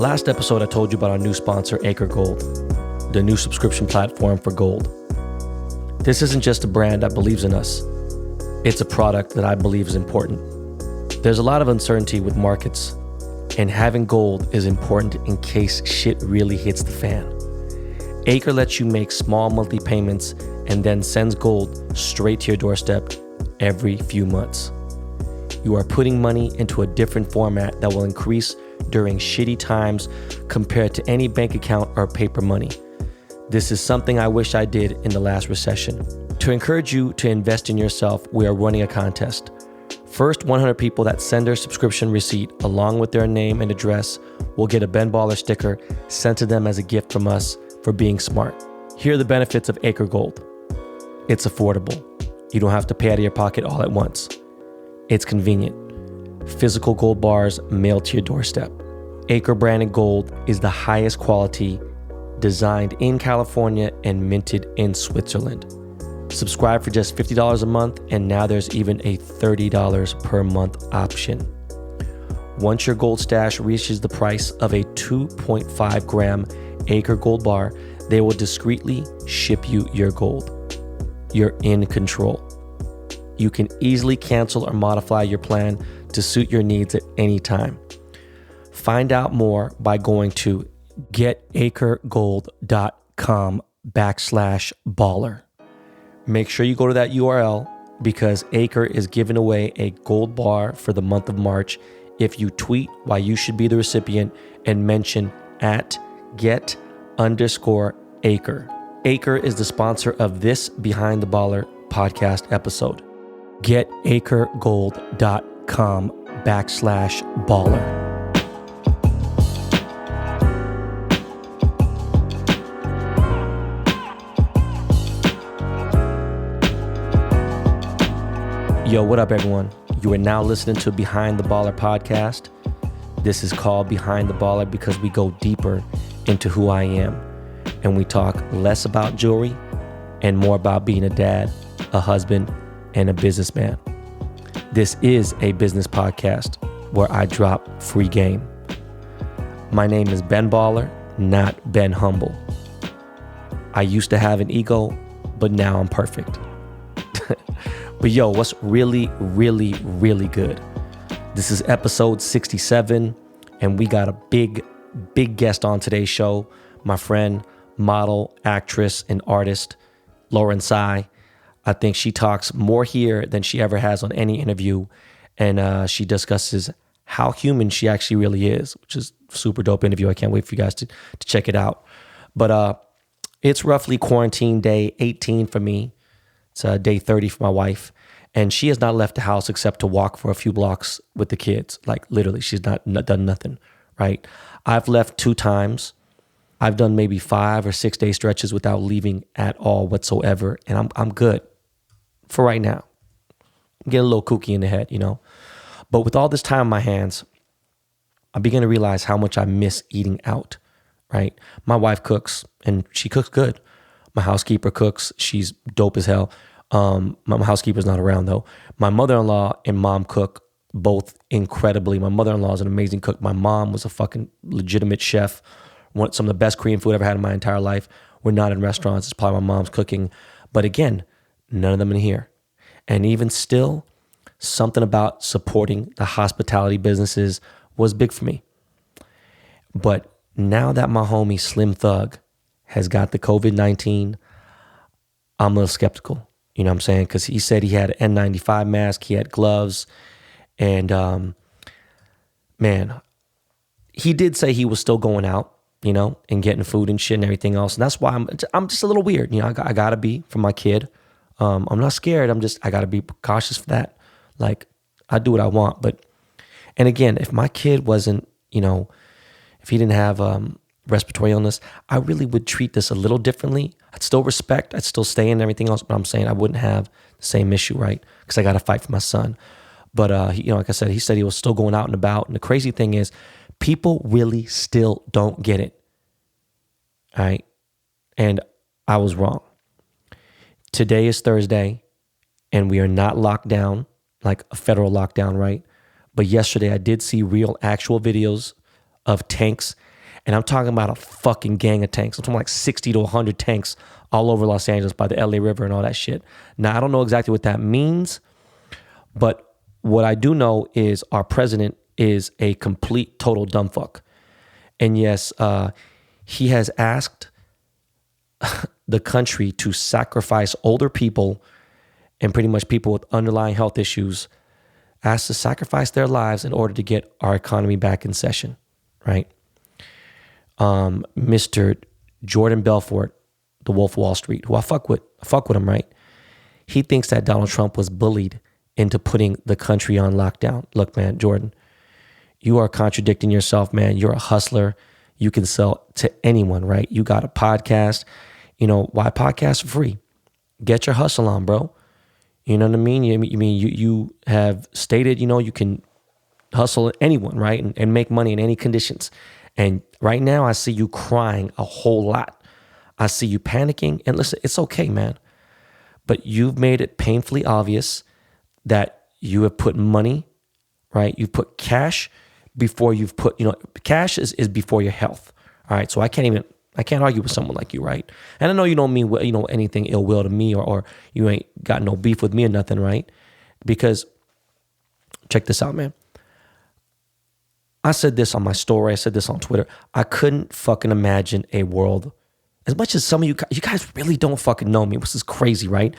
Last episode, I told you about our new sponsor, Acre Gold, the new subscription platform for gold. This isn't just a brand that believes in us. It's a product that I believe is important. There's a lot of uncertainty with markets, and having gold is important in case shit really hits the fan. Acre lets you make small monthly payments and then sends gold straight to your doorstep every few months. You are putting money into a different format that will increase during shitty times compared to any bank account or paper money. This is something I wish I did in the last recession. To encourage you to invest in yourself, we are running a contest. First 100 people that send their subscription receipt along with their name and address will get a Ben Baller sticker sent to them as a gift from us for being smart. Here are the benefits of Acre Gold. It's affordable. You don't have to pay out of your pocket all at once. It's convenient. Physical gold bars mailed to your doorstep. Acre branded gold is the highest quality, designed in California and minted in Switzerland. Subscribe for just $50 a month, and now there's even a $30 per month option. Once your gold stash reaches the price of a 2.5 gram Acre Gold bar, they will discreetly ship you your gold. You're in control. You can easily cancel or modify your plan to suit your needs at any time. Find out more by going to getacregold.com/baller. Make sure you go to that URL because Acre is giving away a gold bar for the month of March if you tweet why you should be the recipient and mention at get_Acre. Acre is the sponsor of this Behind the Baller podcast episode. getacregold.com/baller. Yo, what up, everyone? You are now listening to Behind the Baller podcast. This is called Behind the Baller because we go deeper into who I am, and we talk less about jewelry and more about being a dad, a husband, and a businessman. This is a business podcast where I drop free game. My name is Ben Baller, not Ben Humble. I used to have an ego, but now I'm perfect. But yo, what's really, really, really good? This is episode 67, and we got a big guest on today's show. My friend, model, actress, and artist, Lauren Tsai. I think she talks more here than she ever has on any interview, and she discusses how human she actually really is, which is a super dope interview. I can't wait for you guys to check it out. But it's roughly quarantine day 18 for me. It's day 30 for my wife, and she has not left the house except to walk for a few blocks with the kids. Like literally, she's not done nothing, right? I've left 2 times. I've done maybe 5 or 6 day stretches without leaving at all whatsoever, and I'm good for right now. I'm getting a little kooky in the head, you know? But with all this time on my hands, I begin to realize how much I miss eating out, right? My wife cooks, and she cooks good. My housekeeper cooks. She's dope as hell. My housekeeper's not around, though. My mother-in-law and mom cook both incredibly. My mother-in-law is an amazing cook. My mom was a fucking legitimate chef. Some of the best Korean food I've ever had in my entire life. We're not in restaurants. It's probably my mom's cooking. But again, none of them in here. And even still, something about supporting the hospitality businesses was big for me. But now that my homie Slim Thug has got the COVID-19, I'm a little skeptical. You know what I'm saying? Because he said he had an N95 mask, he had gloves, and man, he did say he was still going out, you know, and getting food and shit and everything else. And that's why I'm just a little weird. You know, I gotta be for my kid. I'm not scared. I gotta be cautious for that. Like, I do what I want. And again, if my kid wasn't, you know, if he didn't have respiratory illness, I really would treat this a little differently. I'd still respect, I'd still stay in and everything else, but I'm saying I wouldn't have the same issue, right? Because I got to fight for my son. But, you know, like I said, he said he was still going out and about. And the crazy thing is, people really still don't get it. All right. And I was wrong. Today is Thursday, and we are not locked down, like a federal lockdown, right? But yesterday I did see real, actual videos of tanks And I'm talking about a fucking gang of tanks. I'm talking like 60 to 100 tanks all over Los Angeles by the LA River and all that shit. Now, I don't know exactly what that means, but what I do know is our president is a complete, total dumb fuck. And yes, he has asked the country to sacrifice older people and pretty much people with underlying health issues, asked to sacrifice their lives in order to get our economy back in session, right? Mr. Jordan Belfort, the Wolf of Wall Street, who I fuck with him, right? He thinks that Donald Trump was bullied into putting the country on lockdown. Look, man, Jordan, you are contradicting yourself, man. You're a hustler. You can sell to anyone, right? You got a podcast. You know, why podcast for free? Get your hustle on, bro. You know what I mean? You have stated, you know, you can hustle anyone, right? And make money in any conditions. And right now I see you crying a whole lot. I see you panicking. And listen, it's okay, man. But you've made it painfully obvious that you have put money, right? You've put cash before you've put, you know, cash is before your health. All right. So I can't argue with someone like you, right? And I know you don't mean, you know, anything ill will to me or you ain't got no beef with me or nothing, right? Because check this out, man. I said this on my story. I said this on Twitter. I couldn't fucking imagine a world, as much as some of you guys really don't fucking know me, which is crazy, right?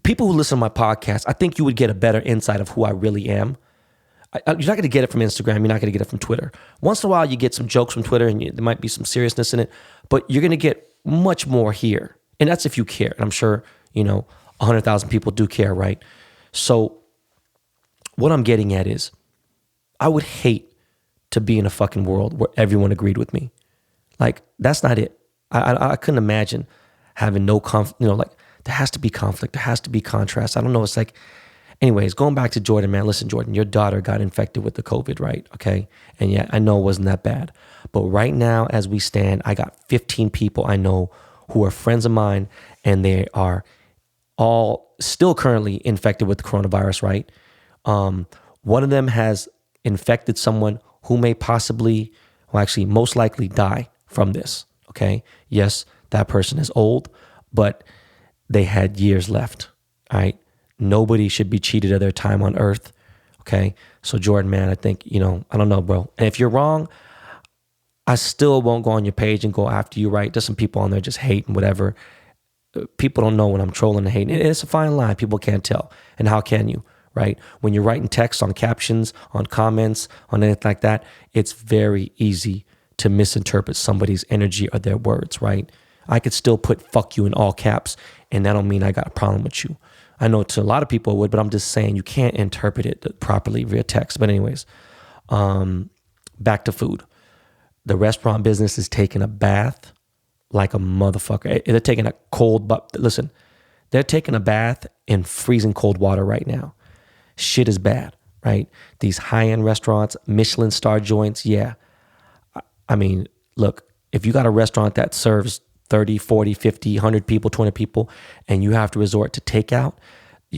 People who listen to my podcast, I think you would get a better insight of who I really am. You're not going to get it from Instagram. You're not going to get it from Twitter. Once in a while, you get some jokes from Twitter and there might be some seriousness in it, but you're going to get much more here. And that's if you care. And I'm sure, you know, 100,000 people do care, right? So what I'm getting at is I would hate to be in a fucking world where everyone agreed with me. Like, that's not it. I couldn't imagine having no conflict. You know, like, there has to be conflict. There has to be contrast. I don't know. It's like, anyways, going back to Jordan, man. Listen, Jordan, your daughter got infected with the COVID, right? Okay. And yeah, I know it wasn't that bad. But right now, as we stand, I got 15 people I know who are friends of mine, and they are all still currently infected with the coronavirus, right? One of them has infected someone who may possibly, well, actually most likely die from this, okay? Yes, that person is old, but they had years left, all right? Nobody should be cheated of their time on earth, okay? So Jordan, man, I think, you know, I don't know, bro. And if you're wrong, I still won't go on your page and go after you, right? There's some people on there just hating whatever. People don't know when I'm trolling and hating. It's a fine line. People can't tell. And how can you, right? When you're writing text on captions, on comments, on anything like that, it's very easy to misinterpret somebody's energy or their words, right? I could still put fuck you in all caps, and that don't mean I got a problem with you. I know to a lot of people it would, but I'm just saying you can't interpret it properly via text. But anyways, back to food. The restaurant business is taking a bath like a motherfucker. They're taking a cold, but listen, they're taking a bath in freezing cold water right now. Shit is bad, right? These high-end restaurants, Michelin star joints, yeah. I mean, look, if you got a restaurant that serves 30, 40, 50, 100 people, 20 people, and you have to resort to takeout,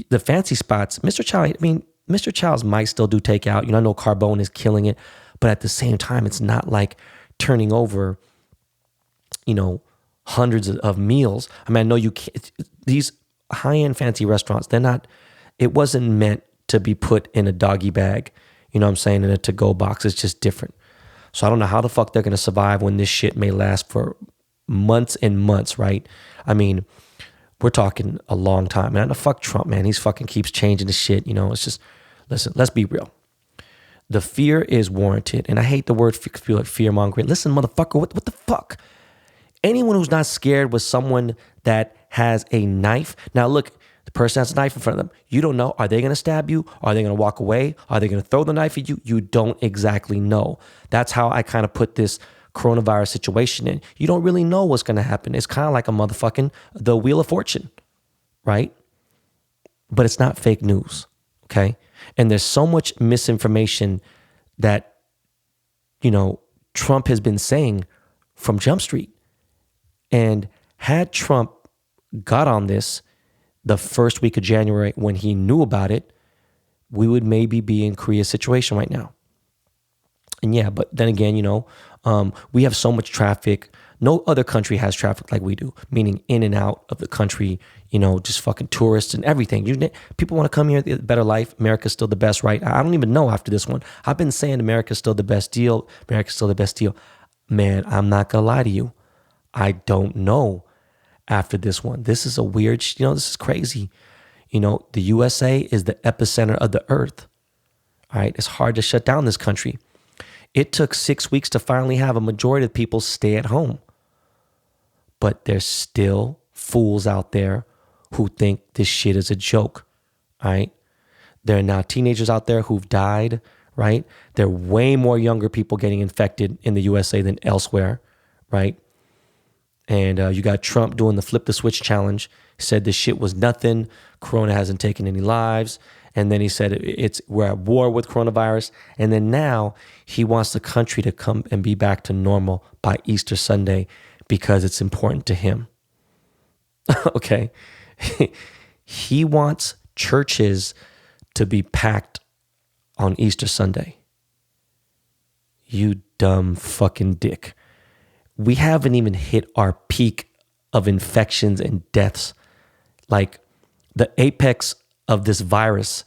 the fancy spots, Mr. Chow, I mean, Mr. Chow's might still do takeout. You know, I know Carbone is killing it, but at the same time, it's not like turning over, you know, hundreds of meals. I mean, I know you can't, these high-end fancy restaurants, it wasn't meant to be put in a doggy bag, you know what I'm saying, in a to-go box. It's just different. So I don't know how the fuck they're going to survive when this shit may last for months and months, right? I mean, we're talking a long time. And fuck Trump, man. He's fucking keeps changing the shit. You know, it's just, listen, let's be real. The fear is warranted. And I hate the word fear mongering. Listen, motherfucker, what the fuck? Anyone who's not scared with someone that has a knife. Now, look, the person has a knife in front of them. You don't know. Are they going to stab you? Are they going to walk away? Are they going to throw the knife at you? You don't exactly know. That's how I kind of put this coronavirus situation in. You don't really know what's going to happen. It's kind of like a motherfucking the Wheel of Fortune, right? But it's not fake news, okay? And there's so much misinformation that, you know, Trump has been saying from Jump Street. And had Trump got on this the first week of January when he knew about it, we would maybe be in Korea's situation right now. And yeah, but then again, you know, We have so much traffic. No other country has traffic like we do, meaning in and out of the country, just fucking tourists and everything. People want to come here, better life. America's still the best, right? I don't even know after this one. I've been saying America's still the best deal. America's still the best deal. Man, I'm not going to lie to you. I don't know after this one. This is a weird, this is crazy. The USA is the epicenter of the earth. All right. It's hard to shut down this country. It took 6 weeks to finally have a majority of people stay at home. But there's still fools out there who think this shit is a joke. All right. There are now teenagers out there who've died. Right. There are way more younger people getting infected in the USA than elsewhere. Right. And you got Trump doing the flip the switch challenge. He said this shit was nothing. Corona hasn't taken any lives. And then he said we're at war with coronavirus. And then now he wants the country to come and be back to normal by Easter Sunday because it's important to him. Okay. He wants churches to be packed on Easter Sunday. You dumb fucking dick. We haven't even hit our peak of infections and deaths. Like the apex of this virus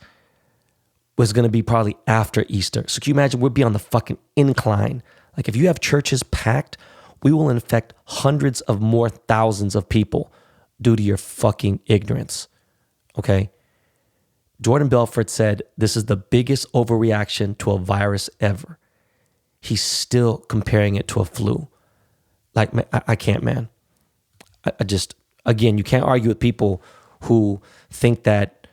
was going to be probably after Easter. So can you imagine we'd be on the fucking incline? Like if you have churches packed, we will infect hundreds of more thousands of people due to your fucking ignorance. Okay? Jordan Belfort said this is the biggest overreaction to a virus ever. He's still comparing it to a flu. Like, I can't, man. I just, again, you can't argue with people who think that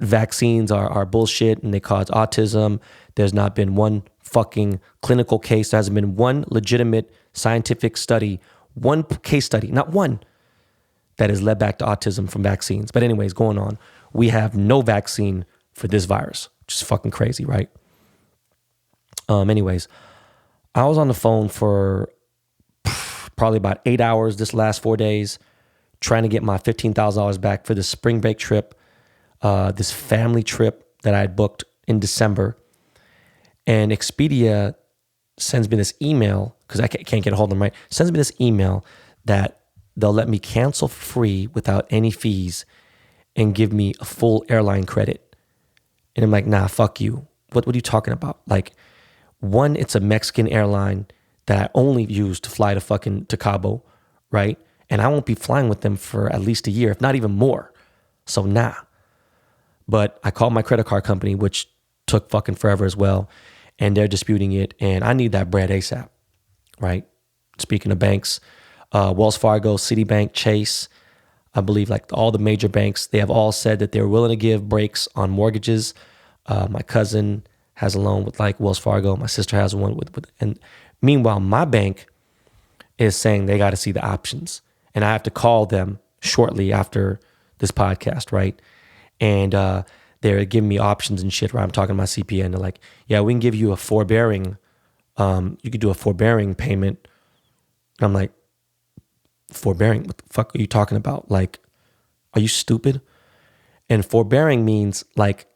vaccines are bullshit and they cause autism. There's not been one fucking clinical case. There hasn't been one legitimate scientific study, one case study, not one, that has led back to autism from vaccines. But anyways, going on, we have no vaccine for this virus, which is fucking crazy, right? Anyways, I was on the phone for probably about 8 hours this last 4 days, trying to get my $15,000 back for this spring break trip, this family trip that I had booked in December. And Expedia sends me this email, because I can't get a hold of them, right? Sends me this email that they'll let me cancel for free without any fees and give me a full airline credit. And I'm like, nah, fuck you. What are you talking about? Like, one, it's a Mexican airline that I only use to fly to Cabo, right? And I won't be flying with them for at least a year, if not even more. So nah. But I called my credit card company, which took fucking forever as well. And they're disputing it. And I need that bread ASAP, right? Speaking of banks, Wells Fargo, Citibank, Chase, I believe like all the major banks, they have all said that they're willing to give breaks on mortgages. My cousin has a loan with like Wells Fargo. My sister has one and meanwhile, my bank is saying they got to see the options. And I have to call them shortly after this podcast, right? And they're giving me options and shit where I'm talking to my CPA and they're like, yeah, we can give you a forbearing, you could do a forbearing payment. And I'm like, forbearing? What the fuck are you talking about? Like, are you stupid? And forbearing means like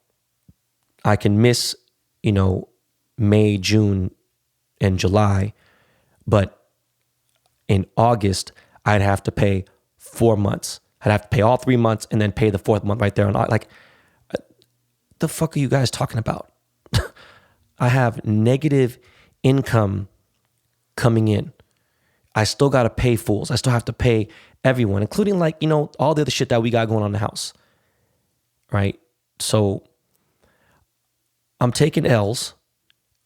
I can miss, May, June, and July, but in August, I'd have to pay 4 months. I'd have to pay all 3 months and then pay the fourth month right there. And like, the fuck are you guys talking about? I have negative income coming in. I still got to pay fools. I still have to pay everyone, including like, all the other shit that we got going on in the house. Right? So I'm taking L's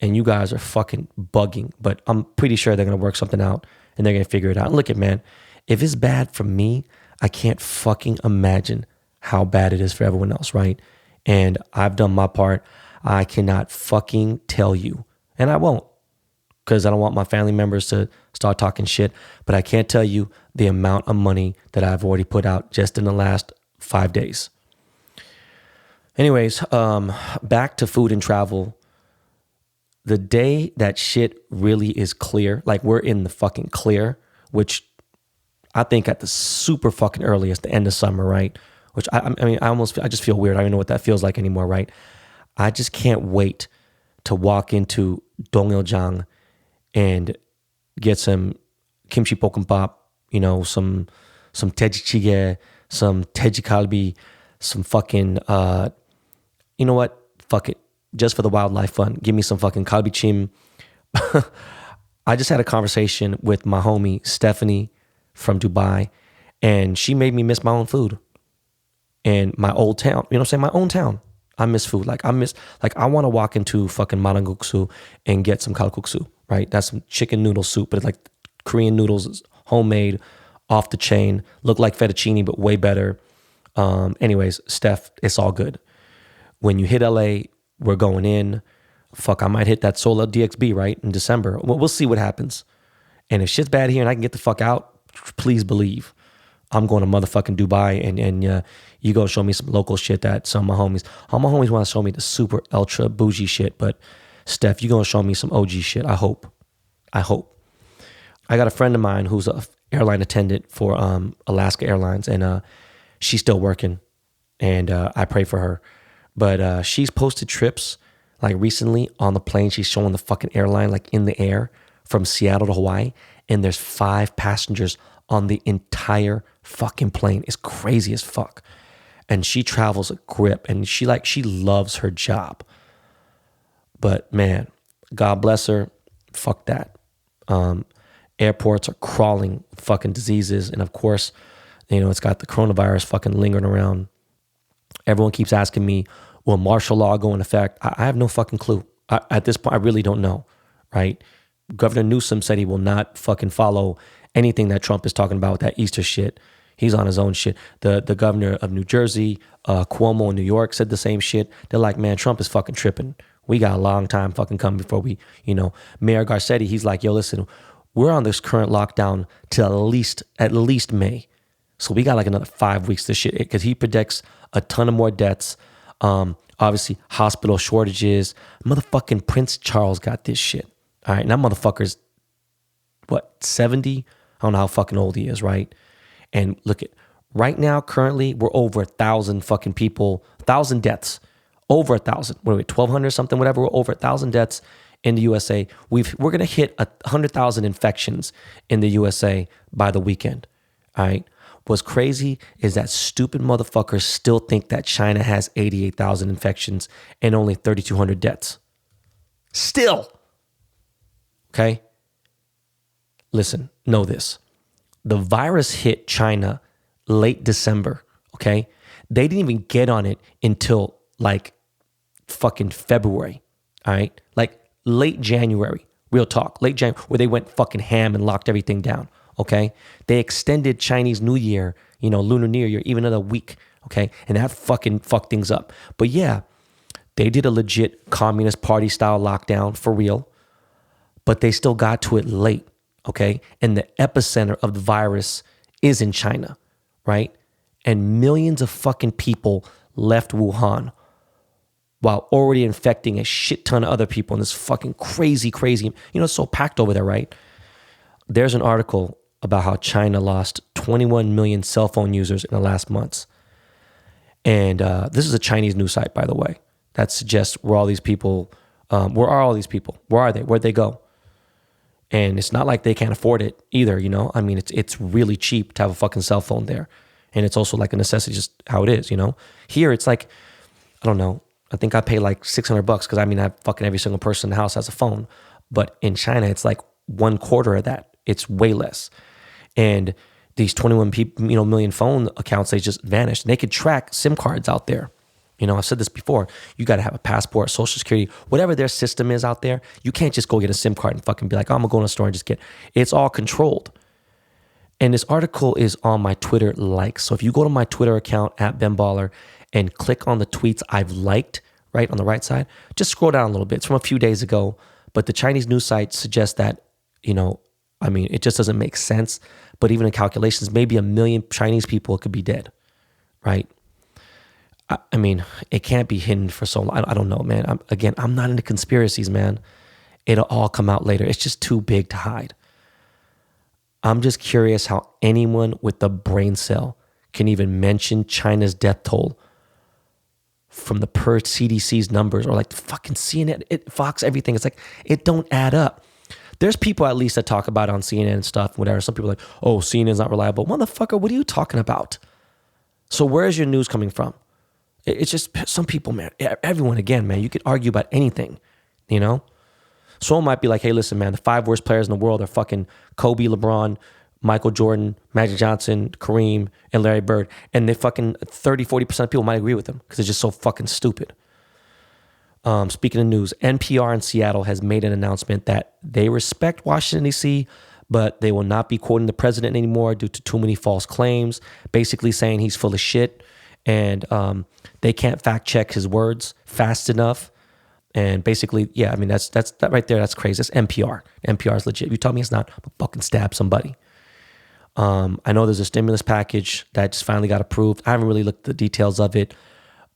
and you guys are fucking bugging, but I'm pretty sure they're going to work something out and they're going to figure it out. And look at, man, if it's bad for me, I can't fucking imagine how bad it is for everyone else, right? And I've done my part. I cannot fucking tell you, and I won't, because I don't want my family members to start talking shit, but I can't tell you the amount of money that I've already put out just in the last 5 days. Anyways, back to food and travel. The day that shit really is clear, like we're in the fucking clear, which I think at the super fucking earliest, the end of summer, right? Which I just feel weird. I don't even know what that feels like anymore, right? I just can't wait to walk into Dongiljiang and get some kimchi 볶음밥, some tejichige, some tejikalbi, some fucking, you know what? Fuck it. Just for the wildlife fun, give me some fucking kalbichim. I just had a conversation with my homie, Stephanie from Dubai, and she made me miss my own food and my old town. You know what I'm saying? My own town. I miss food. I want to walk into fucking Mananguksu and get some kalguksu, right? That's some chicken noodle soup, but it's like Korean noodles, it's homemade, off the chain, look like fettuccine, but way better. Anyways, Steph, it's all good. When you hit LA, we're going in. Fuck, I might hit that Solar DXB, right, in December. We'll see what happens. And if shit's bad here and I can get the fuck out, please believe I'm going to motherfucking Dubai and you go show me some local shit that all my homies want to show me the super ultra bougie shit, but Steph, you going to show me some OG shit. I hope. I got a friend of mine who's a airline attendant for Alaska Airlines, and she's still working, and I pray for her. But she's posted trips like recently on the plane. She's showing the fucking airline like in the air from Seattle to Hawaii, and there's 5 passengers on the entire fucking plane. It's crazy as fuck. And she travels a grip, and she loves her job. But man, God bless her. Fuck that. Airports are crawling with fucking diseases, and of course, it's got the coronavirus fucking lingering around. Everyone keeps asking me, will martial law go in effect? I have no fucking clue. At this point, I really don't know, right? Governor Newsom said he will not fucking follow anything that Trump is talking about with that Easter shit. He's on his own shit. The governor of New Jersey, Cuomo in New York said the same shit. They're like, man, Trump is fucking tripping. We got a long time fucking coming before we, Mayor Garcetti, he's like, yo, listen, we're on this current lockdown till at least May. So we got like another 5 weeks to shit, because he predicts a ton of more deaths. Obviously, hospital shortages. Motherfucking Prince Charles got this shit. All right, now motherfucker's, 70? I don't know how fucking old he is, right? And look at, right now, currently, we're over 1,000 fucking people, 1,000 deaths. Over 1,000. What are we, 1,200 something, whatever? We're over 1,000 deaths in the USA. We're going to hit 100,000 infections in the USA by the weekend, all right? What's crazy is that stupid motherfuckers still think that China has 88,000 infections and only 3,200 deaths. Still. Okay? Listen, know this. The virus hit China late December, okay? They didn't even get on it until like fucking February, all right? Like late January, real talk, late January, where they went fucking ham and locked everything down. Okay, they extended Chinese New Year, Lunar New Year, even another week. Okay, and that fucking fucked things up. But yeah, they did a legit Communist Party style lockdown for real, but they still got to it late. Okay, and the epicenter of the virus is in China, right? And millions of fucking people left Wuhan while already infecting a shit ton of other people in this fucking crazy. It's so packed over there, right? There's an article about how China lost 21 million cell phone users in the last months. And this is a Chinese news site, by the way, that suggests where all these people, where are all these people? Where are they? Where'd they go? And it's not like they can't afford it either, I mean, it's really cheap to have a fucking cell phone there. And it's also like a necessity, just how it is, Here, it's like, I don't know, I think I pay like $600 because I have fucking every single person in the house has a phone. But in China, it's like 1/4 of that. It's way less. And these 21 million phone accounts, they just vanished. And they could track SIM cards out there. I've said this before. You got to have a passport, social security, whatever their system is out there. You can't just go get a SIM card and fucking be like, I'm going to go in a store and just get. It's all controlled. And this article is on my Twitter likes. So if you go to my Twitter account at BenBaller and click on the tweets I've liked, right on the right side, just scroll down a little bit. It's from a few days ago. But the Chinese news site suggests that, it just doesn't make sense. But even in calculations, maybe 1 million Chinese people could be dead, right? It can't be hidden for so long. I don't know, man. I'm not into conspiracies, man. It'll all come out later. It's just too big to hide. I'm just curious how anyone with a brain cell can even mention China's death toll from the per CDC's numbers, or like the fucking CNN, Fox, everything. It's like, it don't add up. There's people at least that talk about it on CNN and stuff, whatever. Some people are like, oh, CNN's not reliable. Motherfucker, what are you talking about? So where is your news coming from? It's just some people, man. Everyone, again, man, you could argue about anything, you know? Someone might be like, hey, listen, man, the 5 worst players in the world are fucking Kobe, LeBron, Michael Jordan, Magic Johnson, Kareem, and Larry Bird. And they fucking 30-40% of people might agree with them because it's just so fucking stupid. Speaking of news, NPR in Seattle has made an announcement that they respect Washington, D.C., but they will not be quoting the president anymore due to too many false claims, basically saying he's full of shit and they can't fact check his words fast enough. And basically, yeah, I mean, that right there, that's crazy. That's NPR. NPR is legit. If you tell me it's not, I'll fucking stab somebody. I know there's a stimulus package that just finally got approved. I haven't really looked at the details of it,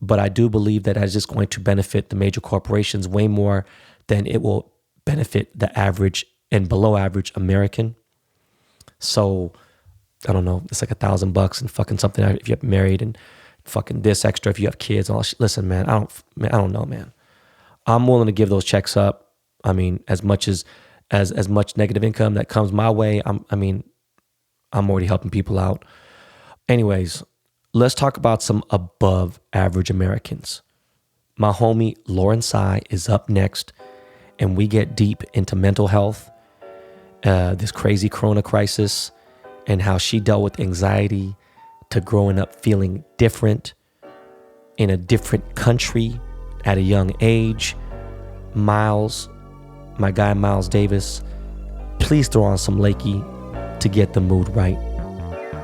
but I do believe that is just going to benefit the major corporations way more than it will benefit the average and below average American. So I don't know, it's like $1,000 and fucking something if you get married and fucking this extra if you have kids and all that shit. Listen, man, I don't know, man. I'm willing to give those checks up. I mean, as much negative income that comes my way, I'm already helping people out. Anyways, let's talk about some above average Americans. My homie Lauren Tsai is up next, and we get deep into mental health, this crazy corona crisis, and how she dealt with anxiety to growing up feeling different in a different country at a young age. Miles, my guy Miles Davis, please throw on some Lakey to get the mood right.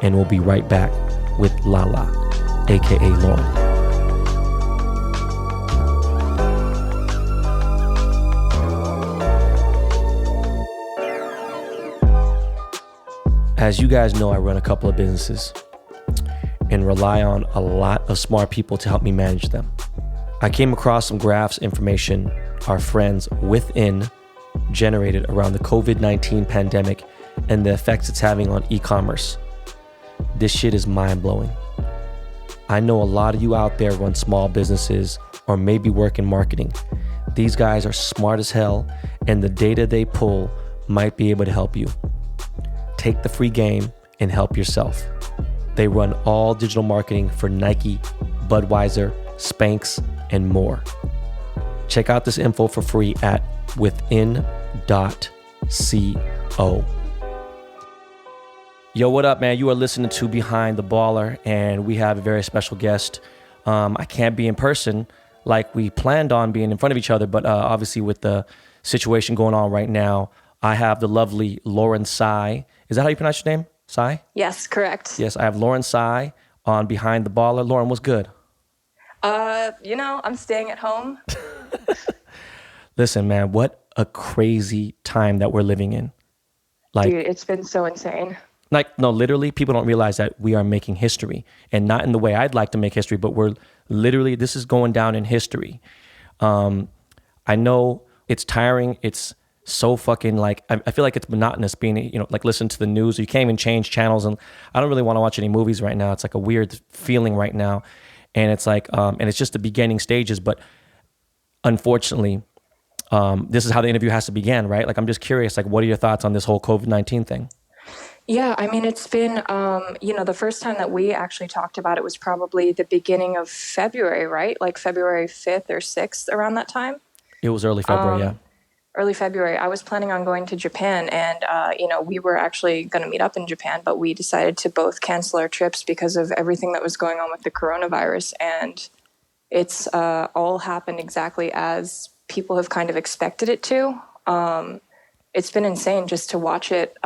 And we'll be right back with Lala, aka Lauren. As you guys know, I run a couple of businesses and rely on a lot of smart people to help me manage them. I came across some graphs, information our friends within generated around the COVID-19 pandemic and the effects it's having on e-commerce. This shit is mind-blowing. I know a lot of you out there run small businesses or maybe work in marketing. These guys are smart as hell, and the data they pull might be able to help you. Take the free game and help yourself. They run all digital marketing for Nike, Budweiser, Spanx, and more. Check out this info for free at within.co. Yo, what up, man? You are listening to Behind the Baller, and we have a very special guest. I can't be in person like we planned on being in front of each other, but obviously with the situation going on right now, I have the lovely Lauren Tsai. Is that how you pronounce your name? Tsai? Yes, correct. Yes, I have Lauren Tsai on Behind the Baller. Lauren, what's good? I'm staying at home. Listen, man, what a crazy time that we're living in. Like, dude, it's been so insane. Like, no, literally, people don't realize that we are making history, and not in the way I'd like to make history, but we're literally, this is going down in history. I know it's tiring. It's so fucking like, I feel like it's monotonous being, like listen to the news. You can't even change channels, and I don't really want to watch any movies right now. It's like a weird feeling right now. And it's like, and it's just the beginning stages, but unfortunately, this is how the interview has to begin, right? Like, I'm just curious, like, what are your thoughts on this whole COVID-19 thing? Yeah, I mean, it's been, the first time that we actually talked about it was probably the beginning of February, right? Like February 5th or 6th, around that time. It was early February, yeah. Early February. I was planning on going to Japan, and, we were actually going to meet up in Japan, but we decided to both cancel our trips because of everything that was going on with the coronavirus. And it's all happened exactly as people have kind of expected it to. It's been insane just to watch it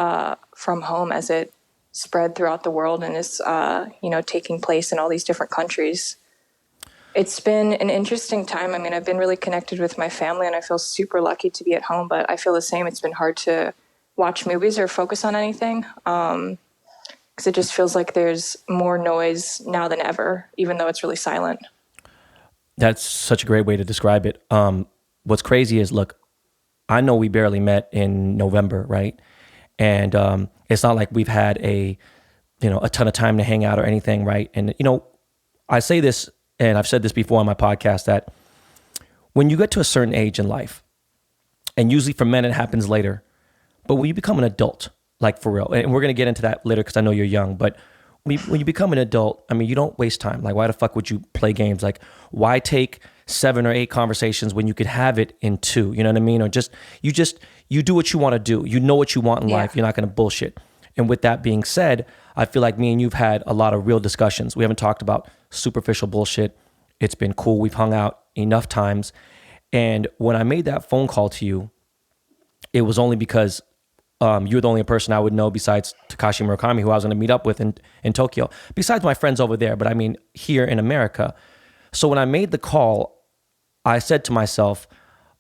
from home as it spread throughout the world and is, taking place in all these different countries. It's been an interesting time. I mean, I've been really connected with my family, and I feel super lucky to be at home, but I feel the same. It's been hard to watch movies or focus on anything because it just feels like there's more noise now than ever, even though it's really silent. That's such a great way to describe it. What's crazy is, look, I know we barely met in November, right? And it's not like we've had a ton of time to hang out or anything, right? And, I say this, and I've said this before on my podcast, that when you get to a certain age in life, and usually for men it happens later, But when you become an adult, like for real, and we're going to get into that later because I know you're young, but when you become an adult, I mean, you don't waste time. Like, why the fuck would you play games? Like, why take 7 or 8 conversations when you could have it in 2? You know what I mean? Or you do what you want to do. You know what you want in life. You're not going to bullshit. And with that being said, I feel like me and you've had a lot of real discussions. We haven't talked about superficial bullshit. It's been cool. We've hung out enough times. And when I made that phone call to you, it was only because you're the only person I would know besides Takashi Murakami, who I was going to meet up with in Tokyo, besides my friends over there. But I mean, here in America. So when I made the call, I said to myself,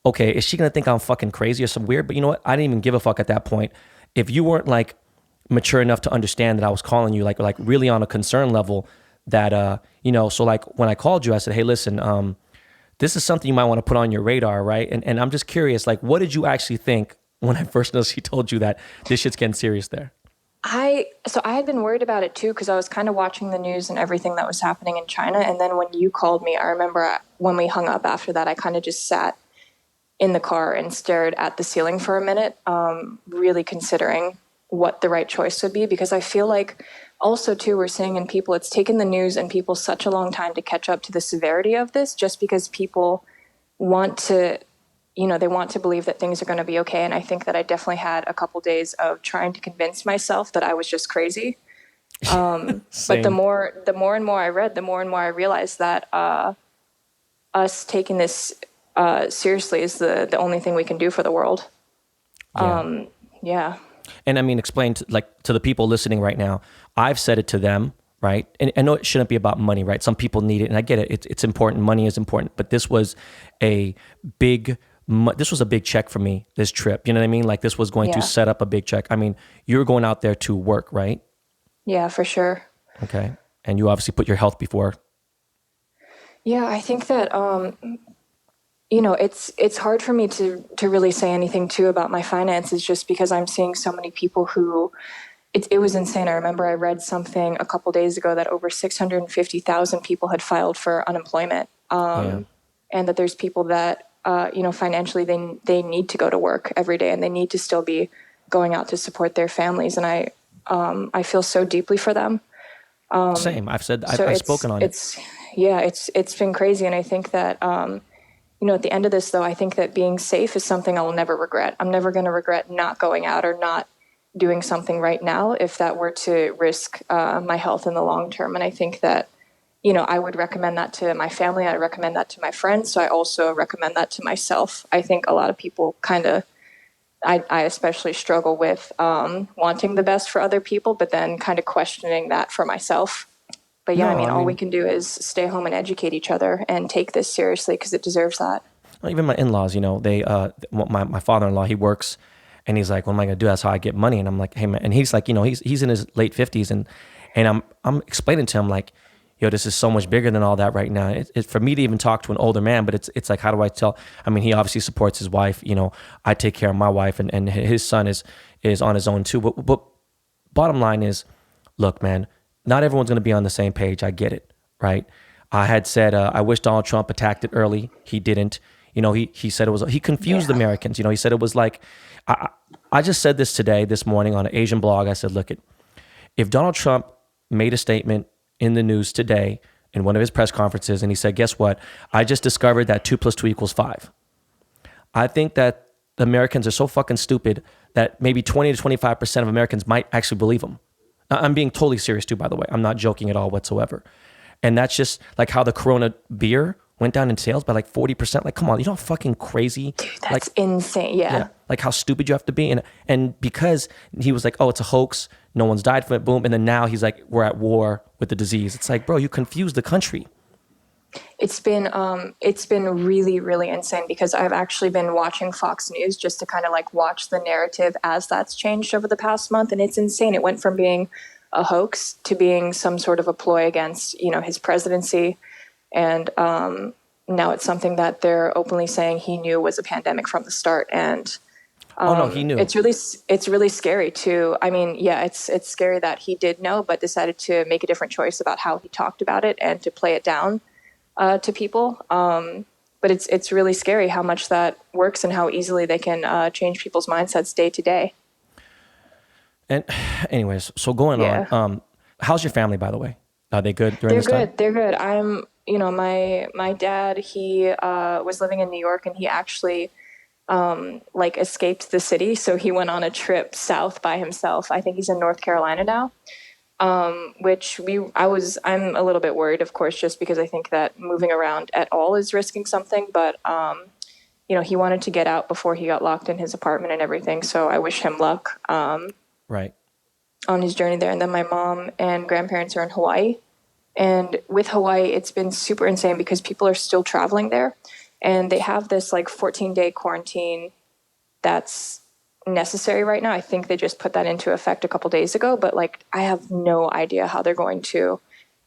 okay, is she going to think I'm fucking crazy or some weird? But you know what? I didn't even give a fuck at that point. If you weren't like mature enough to understand that I was calling you like really on a concern level that, so like when I called you, I said, hey, listen, this is something you might want to put on your radar, right? And I'm just curious, like, what did you actually think when I first noticed he told you that this shit's getting serious there? So I had been worried about it too, because I was kind of watching the news and everything that was happening in China. And then when you called me, I remember when we hung up after that, I kind of just sat in the car and stared at the ceiling for a minute, really considering what the right choice would be. Because I feel like also too, we're seeing in people, it's taken the news and people such a long time to catch up to the severity of this, just because people want to, they want to believe that things are going to be okay. And I think that I definitely had a couple days of trying to convince myself that I was just crazy. But the more and more I read, the more and more I realized that us taking this seriously is the only thing we can do for the world. Yeah. And I mean, explain to the people listening right now, I've said it to them, right? And I know it shouldn't be about money, right? Some people need it, and I get it. It's important. Money is important. But this was a big check for me, this trip. You know what I mean? Like, this was going to set up a big check. I mean, you're going out there to work, right? Yeah, for sure. Okay. And you obviously put your health before. Yeah, I think that, it's hard for me to really say anything too about my finances, just because I'm seeing so many people who, it was insane. I remember I read something a couple days ago that over 650,000 people had filed for unemployment. And that there's people that, financially they need to go to work every day and they need to still be going out to support their families. And I feel so deeply for them. Same. I've spoken on it. It's been crazy. And I think that, at the end of this though, I think that being safe is something I will never regret. I'm never going to regret not going out or not doing something right now if that were to risk my health in the long term. And I think that, I would recommend that to my family. I recommend that to my friends. So I also recommend that to myself. I think a lot of people I especially struggle with wanting the best for other people, but then kind of questioning that for myself. But yeah, all we can do is stay home and educate each other and take this seriously because it deserves that. Even my in-laws, they, my father-in-law, he works, and he's like, what am I going to do? That's how I get money. And I'm like, hey man, and he's like, he's in his late 50s, and I'm explaining to him like, this is so much bigger than all that right now. It's for me to even talk to an older man, but it's like, how do I tell? I mean, he obviously supports his wife. I take care of my wife, and his son is on his own too. But bottom line is, look, man, not everyone's going to be on the same page. I get it, right? I had said, I wish Donald Trump attacked it early. He didn't. He said he confused Americans. He said it was like, I just said this morning on an Asian blog. I said, look, if Donald Trump made a statement in the news today in one of his press conferences, and he said, guess what? I just discovered that 2 + 2 = 5. I think that Americans are so fucking stupid that maybe 20 to 25% of Americans might actually believe him. I'm being totally serious too, by the way. I'm not joking at all whatsoever. And that's just like how the Corona beer went down in sales by like 40%. Like, come on, you know how fucking crazy? Dude, that's insane. Yeah. Like how stupid you have to be. And because he was like, oh, it's a hoax. No one's died from it. Boom. And then now he's like, we're at war with the disease. It's like, bro, you confused the country. It's been really, really insane because I've actually been watching Fox News just to kind of like watch the narrative as that's changed over the past month. And it's insane. It went from being a hoax to being some sort of a ploy against, his presidency. And now it's something that they're openly saying he knew was a pandemic from the start. And no, he knew. It's really scary too. I mean, yeah, it's scary that he did know, but decided to make a different choice about how he talked about it and to play it down to people. But it's really scary how much that works and how easily they can change people's mindsets day to day. And anyways, so going on, how's your family, by the way? Are they good during They're this time? good. They're good. My dad, he was living in New York, and he actually like escaped the city. So he went on a trip south by himself. I think he's in North Carolina now. I'm a little bit worried, of course, just because I think that moving around at all is risking something. But he wanted to get out before he got locked in his apartment and everything. So I wish him luck Right. on his journey there. And then my mom and grandparents are in Hawaii. And with Hawaii, it's been super insane because people are still traveling there. And they have this like 14-day quarantine that's necessary right now. I think they just put that into effect a couple days ago. But like, I have no idea how they're going to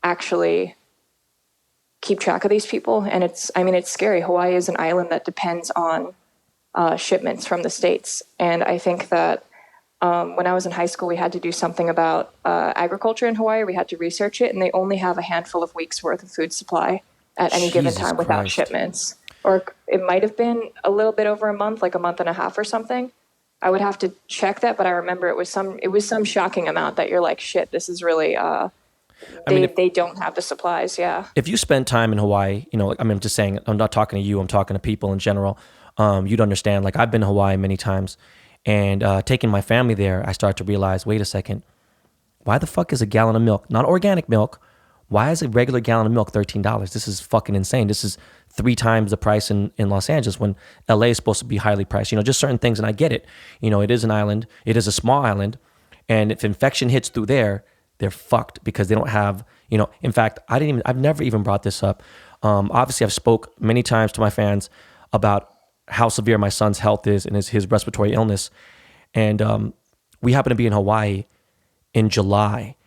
actually keep track of these people. And it's scary. Hawaii is an island that depends on shipments from the States. And I think that when I was in high school, we had to do something about agriculture in Hawaii. We had to research it, and they only have a handful of weeks worth of food supply at any given time without shipments. Or it might have been a little bit over a month, like a month and a half or something. I would have to check that, but I remember it was some shocking amount that you're like, shit, this is really, they don't have the supplies. Yeah. If you spend time in Hawaii, I'm just saying, I'm not talking to you, I'm talking to people in general. You'd understand, like I've been to Hawaii many times. And taking my family there, I start to realize, wait a second, why the fuck is a gallon of milk, not organic milk, why is a regular gallon of milk $13? This is fucking insane. This is 3 times the price in Los Angeles when LA is supposed to be highly priced. Just certain things, and I get it. It is an island. It is a small island. And if infection hits through there, they're fucked because they don't have, in fact, I've never even brought this up. Obviously, I've spoke many times to my fans about how severe my son's health is and his respiratory illness. And we happened to be in Hawaii in July,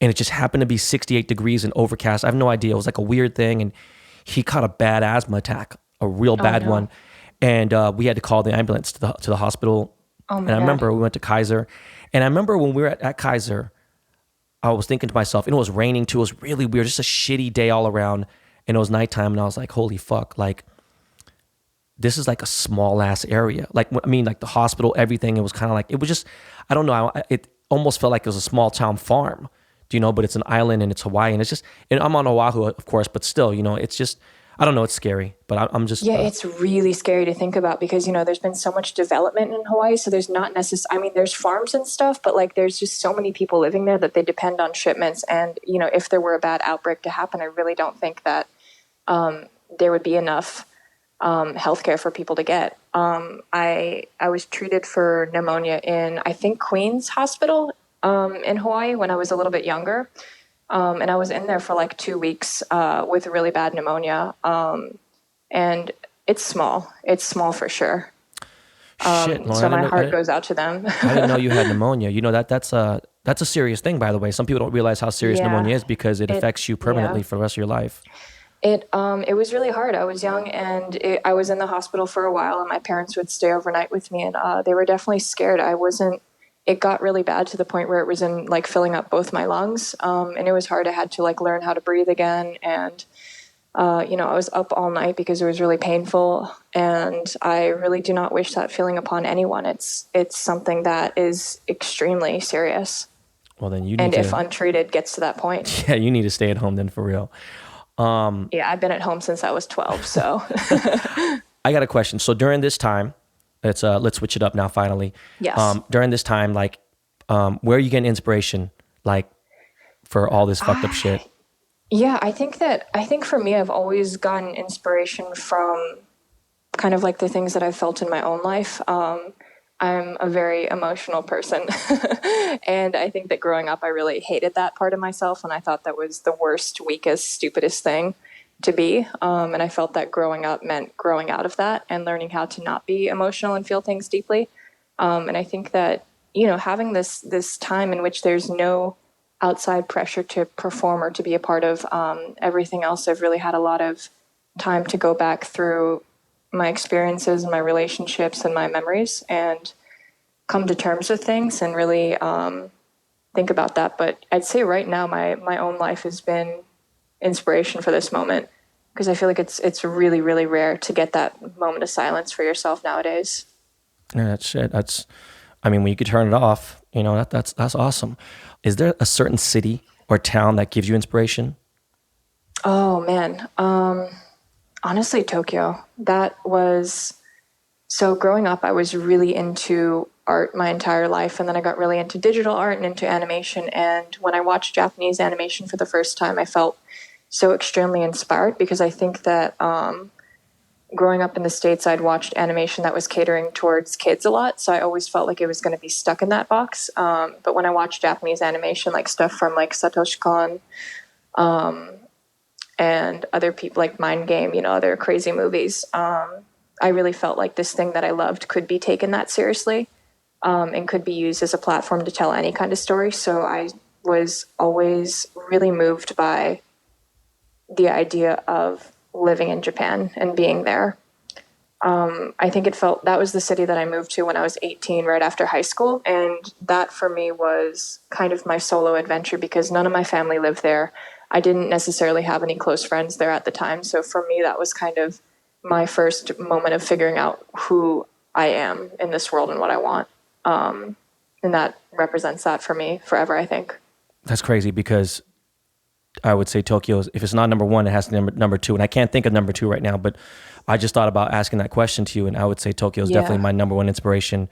and it just happened to be 68 degrees and overcast. I have no idea. It was like a weird thing. And he caught a bad asthma attack, a real bad one. And we had to call the ambulance to the hospital. And I remember we went to Kaiser. And I remember when we were at Kaiser, I was thinking to myself, it was raining too. It was really weird. Just a shitty day all around. And it was nighttime. And I was like, holy fuck. Like, this is like a small ass area. Like the hospital, everything. It was kind of like, it was just, I don't know. It almost felt like it was a small town farm, but it's an island and it's Hawaii. And it's just, and I'm on Oahu, of course, but still, it's just, I don't know. It's scary, but I'm just. Yeah, it's really scary to think about because, there's been so much development in Hawaii. So there's not necessarily, there's farms and stuff, but like there's just so many people living there that they depend on shipments. And, if there were a bad outbreak to happen, I really don't think that there would be enough healthcare for people to get. I was treated for pneumonia in, I think, Queens Hospital in Hawaii when I was a little bit younger. And I was in there for like 2 weeks with really bad pneumonia. And it's small. It's small for sure. Shit, Lauren, so my heart goes out to them. I didn't know you had pneumonia. That's a serious thing, by the way. Some people don't realize how serious pneumonia is because it affects you permanently for the rest of your life. It was really hard. I was young and I was in the hospital for a while, and my parents would stay overnight with me, and they were definitely scared. It got really bad to the point where it was in like filling up both my lungs. And it was hard. I had to like learn how to breathe again. And, I was up all night because it was really painful, and I really do not wish that feeling upon anyone. It's something that is extremely serious. Well, then you need and if untreated gets to that point. Yeah, you need to stay at home then for real. Yeah, I've been at home since I was 12, so. I got a question. So during this time, let's switch it up now finally. Yes. During this time, like, where are you getting inspiration, like, for all this fucked up shit? Yeah, I think for me, I've always gotten inspiration from kind of like the things that I've felt in my own life. I'm a very emotional person. And I think that growing up, I really hated that part of myself. And I thought that was the worst, weakest, stupidest thing to be. And I felt that growing up meant growing out of that and learning how to not be emotional and feel things deeply. And I think that, having this time in which there's no outside pressure to perform or to be a part of everything else, I've really had a lot of time to go back through my experiences and my relationships and my memories and come to terms with things and really think about that. But I'd say right now my own life has been inspiration for this moment, because I feel like it's really, really rare to get that moment of silence for yourself nowadays. Yeah, that's shit. That's I mean, when you could turn it off, that's awesome. Is there a certain city or town that gives you inspiration? Oh man. Honestly, Tokyo. That was so growing up, I was really into art my entire life, and then I got really into digital art and into animation. And when I watched Japanese animation for the first time, I felt so extremely inspired because I think that growing up in the States, I'd watched animation that was catering towards kids a lot. So I always felt like it was going to be stuck in that box. But when I watched Japanese animation, like stuff from like Satoshi Kon and other people like Mind Game, other crazy movies, I really felt like this thing that I loved could be taken that seriously and could be used as a platform to tell any kind of story. So I was always really moved by the idea of living in Japan and being there. I think that was the city that I moved to when I was 18, right after high school. And that for me was kind of my solo adventure because none of my family lived there. I didn't necessarily have any close friends there at the time. So for me, that was kind of my first moment of figuring out who I am in this world and what I want. And that represents that for me forever, I think. That's crazy because I would say Tokyo, if it's not number one, it has to be number two. And I can't think of number two right now, but I just thought about asking that question to you. And I would say Tokyo is definitely my number one inspiration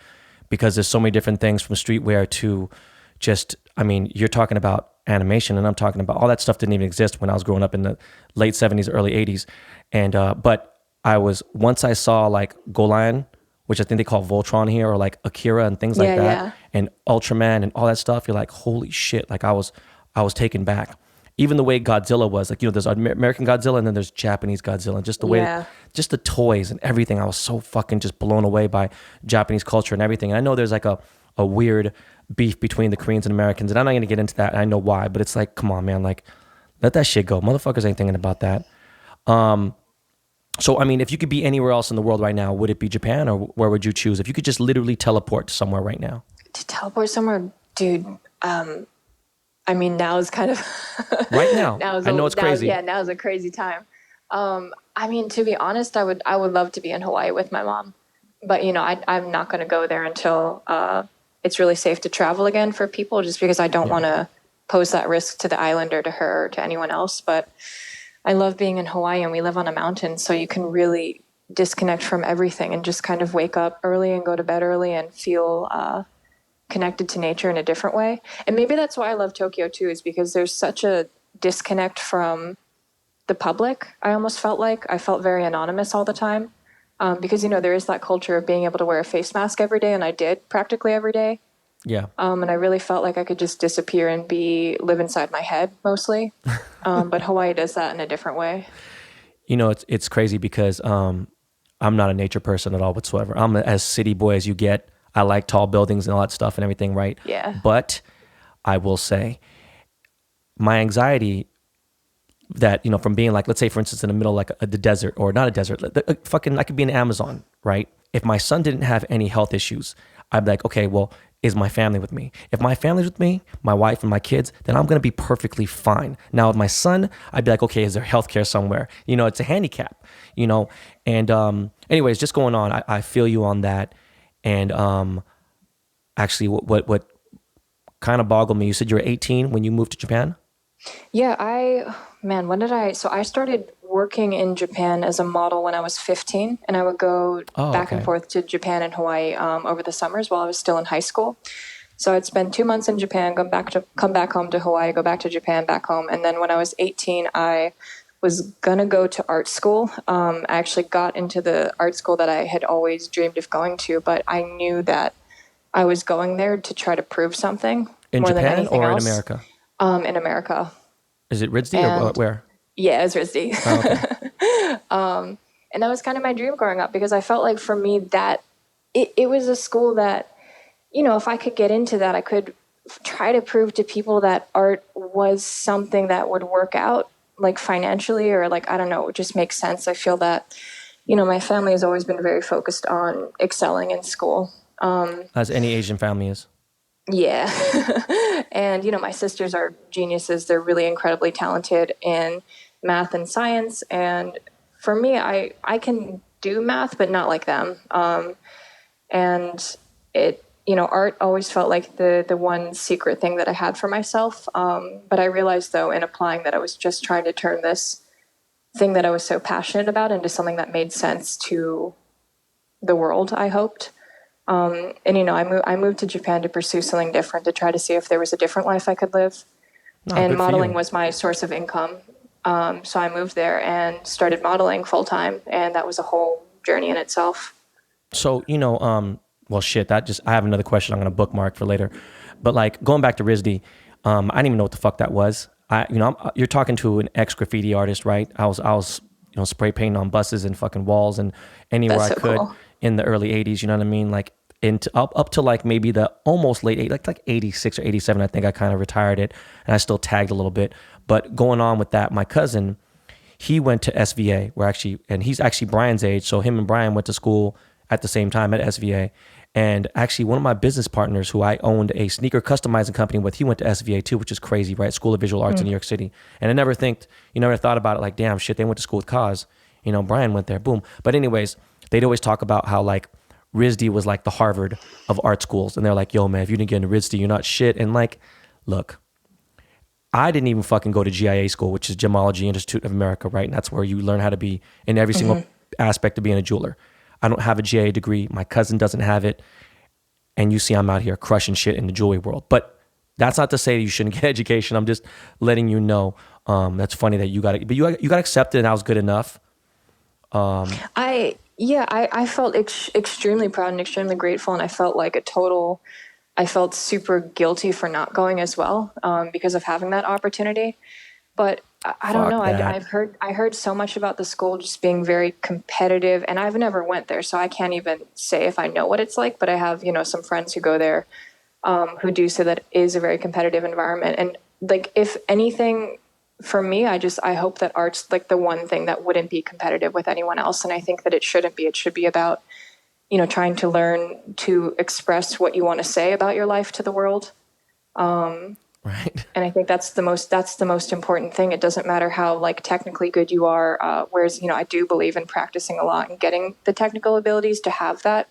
because there's so many different things from streetwear to just, I mean, you're talking about animation and I'm talking about all that stuff didn't even exist when I was growing up in the late 70s, early 80s. And, but once I saw like Golan, which I think they call Voltron here, or like Akira and things like that, and Ultraman and all that stuff, you're like, holy shit. Like I was taken back. Even the way Godzilla was, like, there's American Godzilla and then there's Japanese Godzilla. And just the way, just the toys and everything. I was so fucking just blown away by Japanese culture and everything. And I know there's like a weird beef between the Koreans and Americans. And I'm not going to get into that. And I know why, but it's like, come on, man. Like, let that shit go. Motherfuckers ain't thinking about that. So, I mean, if you could be anywhere else in the world right now, would it be Japan or where would you choose? If you could just literally teleport to somewhere right now. To teleport somewhere, dude, I mean, now is kind of... right now. I know it's crazy. Yeah, now is a crazy time. I mean, to be honest, I would love to be in Hawaii with my mom. But, I'm not going to go there until it's really safe to travel again for people, just because I don't want to pose that risk to the island or to her or to anyone else. But I love being in Hawaii, and we live on a mountain, so you can really disconnect from everything and just kind of wake up early and go to bed early and feel connected to nature in a different way. And maybe that's why I love Tokyo too, is because there's such a disconnect from the public. I almost felt very anonymous all the time. Because, there is that culture of being able to wear a face mask every day, and I did practically every day. Yeah. And I really felt like I could just disappear and live inside my head mostly. But Hawaii does that in a different way. It's crazy because I'm not a nature person at all whatsoever. I'm as city boy as you get. I like tall buildings and all that stuff and everything, right? Yeah. But I will say my anxiety that, from being like, let's say, for instance, in the middle, like the desert, or not a desert, I could be in Amazon, right? If my son didn't have any health issues, I'd be like, okay, well, is my family with me? If my family's with me, my wife and my kids, then I'm going to be perfectly fine. Now with my son, I'd be like, okay, is there healthcare somewhere? It's a handicap, and anyways, just going on, I feel you on that. And actually, what kind of boggled me, you said you were 18 when you moved to Japan? Yeah, so I started working in Japan as a model when I was 15, and I would go back and forth to Japan and Hawaii over the summers while I was still in high school. So I'd spend 2 months in Japan, come back home to Hawaii, go back to Japan, back home. And then when I was 18, I was going to go to art school. I actually got into the art school that I had always dreamed of going to, but I knew that I was going there to try to prove something. In more Japan than anything or else. in America? In America. Is it RISD or where? Yeah, it was RISD. Oh, okay. And that was kind of my dream growing up, because I felt like for me that it was a school that, if I could get into that, I could try to prove to people that art was something that would work out, like financially, or like, I don't know, it would just make sense. I feel that, my family has always been very focused on excelling in school. As any Asian family is. Yeah. And, my sisters are geniuses. They're really incredibly talented in math and science. And for me, I can do math, but not like them. And it, art always felt like the one secret thing that I had for myself. But I realized, though, in applying that I was just trying to turn this thing that I was so passionate about into something that made sense to the world, I hoped. I moved to Japan to pursue something different, to try to see if there was a different life I could live. And modeling was my source of income. So I moved there and started modeling full time, and that was a whole journey in itself. So, well, shit, I have another question I'm going to bookmark for later. But like going back to RISD, I didn't even know what the fuck that was. You're talking to an ex-graffiti artist, right? I was spray painting on buses and fucking walls and anywhere I could in the early 80s, you know what I mean? Like up to like maybe the almost late 80s, like 86 or 87, I think I kind of retired it, and I still tagged a little bit. But going on with that, my cousin, he went to SVA, and he's actually Brian's age, so him and Brian went to school at the same time at SVA. And actually, one of my business partners who I owned a sneaker customizing company with, he went to SVA too, which is crazy, right? School of Visual Arts in New York City. And I never thought about it like, damn, shit, they went to school with Kaz. Brian went there, boom. But anyways, they'd always talk about how like RISD was like the Harvard of art schools. And they're like, yo, man, if you didn't get into RISD, you're not shit. And like, look, I didn't even fucking go to GIA school, which is Gemology Institute of America, right? And that's where you learn how to be in every single aspect of being a jeweler. I don't have a GIA degree. My cousin doesn't have it. And you see I'm out here crushing shit in the jewelry world. But that's not to say you shouldn't get education. I'm just letting you know. That's funny that you got it. But you got accepted, and that was good enough. I felt extremely proud and extremely grateful. And I felt like I felt super guilty for not going as well because of having that opportunity. But I don't know. I heard so much about the school just being very competitive, and I've never went there, so I can't even say if I know what it's like. But I have, some friends who go there who do say that it is a very competitive environment. And like, if anything, for me, I hope that art's like the one thing that wouldn't be competitive with anyone else. And I think that it shouldn't be. It should be about, trying to learn to express what you want to say about your life to the world. Right. And I think that's the most important thing. It doesn't matter how like technically good you are. Whereas, I do believe in practicing a lot and getting the technical abilities to have that,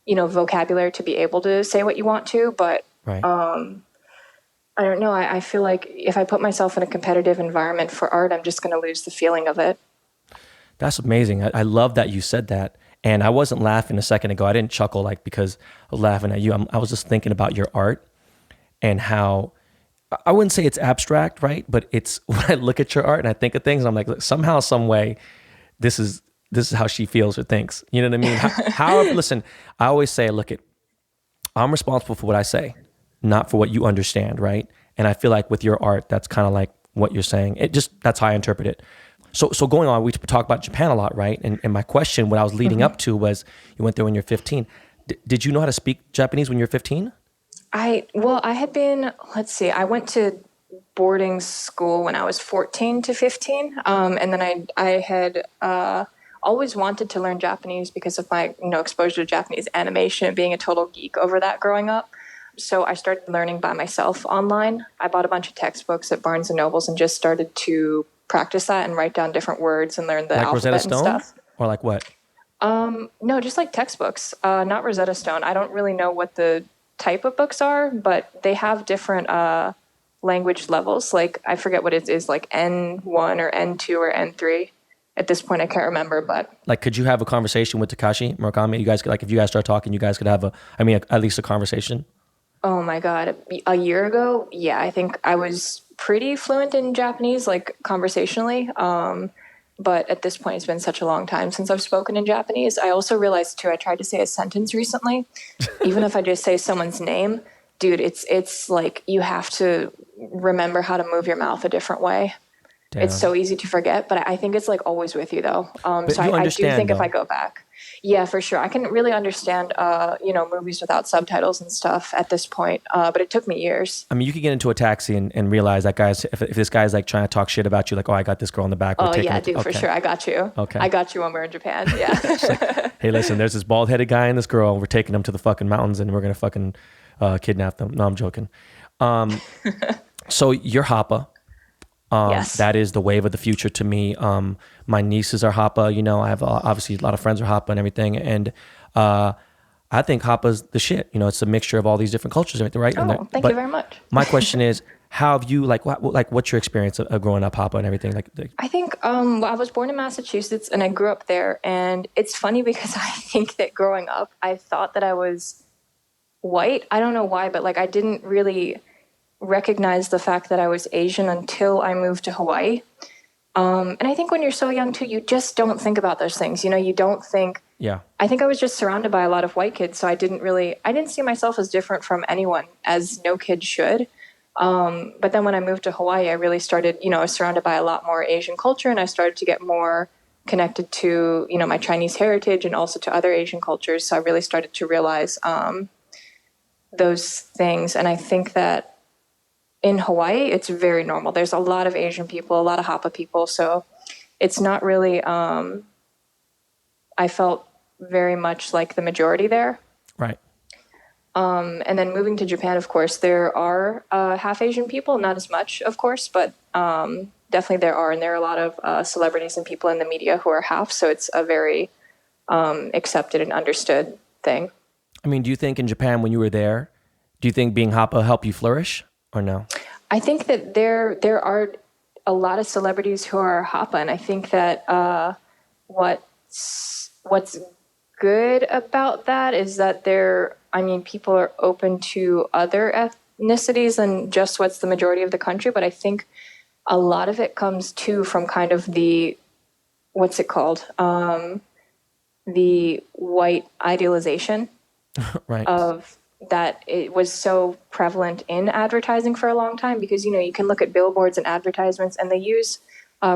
vocabulary to be able to say what you want to. But right. I don't know. I feel like if I put myself in a competitive environment for art, I'm just going to lose the feeling of it. That's amazing. I love that you said that. And I wasn't laughing a second ago. I didn't chuckle like because I was laughing at you. I was just thinking about your art and how, I wouldn't say it's abstract, right? But it's when I look at your art and I think of things, I'm like, look, somehow, some way, this is how she feels or thinks. You know what I mean? However, listen, I always say, I'm responsible for what I say, not for what you understand, right? And I feel like with your art, that's kind of like what you're saying. That's how I interpret it. So going on, we talk about Japan a lot, right? And my question, what I was leading up to was, you went there when you're 15. Did you know how to speak Japanese when you were 15? I had been, I went to boarding school when I was 14 to 15. And then I had always wanted to learn Japanese because of my, exposure to Japanese animation, being a total geek over that growing up. So I started learning by myself online. I bought a bunch of textbooks at Barnes and Nobles and just started to practice that and write down different words and learn the like alphabet Rosetta Stone? And stuff. Or like what? No, just like textbooks, not Rosetta Stone. I don't really know what the type of books are, but they have different language levels. Like I forget what it is, like N1 or N2 or N3. At this point, I can't remember, but like, could you have a conversation with Takashi Murakami? You guys could, like, if you guys start talking, you guys could have at least a conversation. Oh my God. A year ago, yeah, I think I was pretty fluent in Japanese, like conversationally. But at this point, it's been such a long time since I've spoken in Japanese. I also realized too, I tried to say a sentence recently. Even if I just say someone's name, dude, it's like you have to remember how to move your mouth a different way. Damn. It's so easy to forget, but I think it's like always with you though. So I do think if I go back, yeah, for sure. I can really understand, movies without subtitles and stuff at this point. But it took me years. I mean, you could get into a taxi and realize that if this guy's like trying to talk shit about you, like, oh, I got this girl in the back. Oh yeah, dude, for sure. I got you. Okay. I got you when we're in Japan. Yeah. Like, hey, listen, there's this bald headed guy and this girl, and we're taking them to the fucking mountains and we're going to fucking kidnap them. No, I'm joking. So you're Hapa. Yes. That is the wave of the future to me. My nieces are Hapa. I have obviously a lot of friends are Hapa and everything. And I think Hapa's the shit. You know, it's a mixture of all these different cultures, right? Oh, thank you very much. My question is, how have you what's your experience of growing up Hapa and everything? I think well, I was born in Massachusetts and I grew up there, and it's funny because I think that growing up I thought that I was white. I don't know why, but like I didn't really recognize the fact that I was Asian until I moved to Hawaii. And I think when you're so young too, you just don't think about those things. You know, you don't think. Yeah. I think I was just surrounded by a lot of white kids, so I didn't see myself as different from anyone, as no kid should. But then when I moved to Hawaii, I really started, I was surrounded by a lot more Asian culture, and I started to get more connected to, my Chinese heritage and also to other Asian cultures. So I really started to realize those things. And I think that in Hawaii, it's very normal. There's a lot of Asian people, a lot of Hapa people. So it's not really, I felt very much like the majority there. Right. And then moving to Japan, of course, there are half Asian people, not as much, of course, but definitely there are. And there are a lot of celebrities and people in the media who are half. So it's a very accepted and understood thing. I mean, do you think in Japan when you were there, do you think being Hapa helped you flourish or no? I think that there are a lot of celebrities who are Hapa, and I think that what's good about that is that people are open to other ethnicities than just what's the majority of the country. But I think a lot of it comes too from kind of the, what's it called? The white idealization right. of that it was so prevalent in advertising for a long time, because, you can look at billboards and advertisements and they use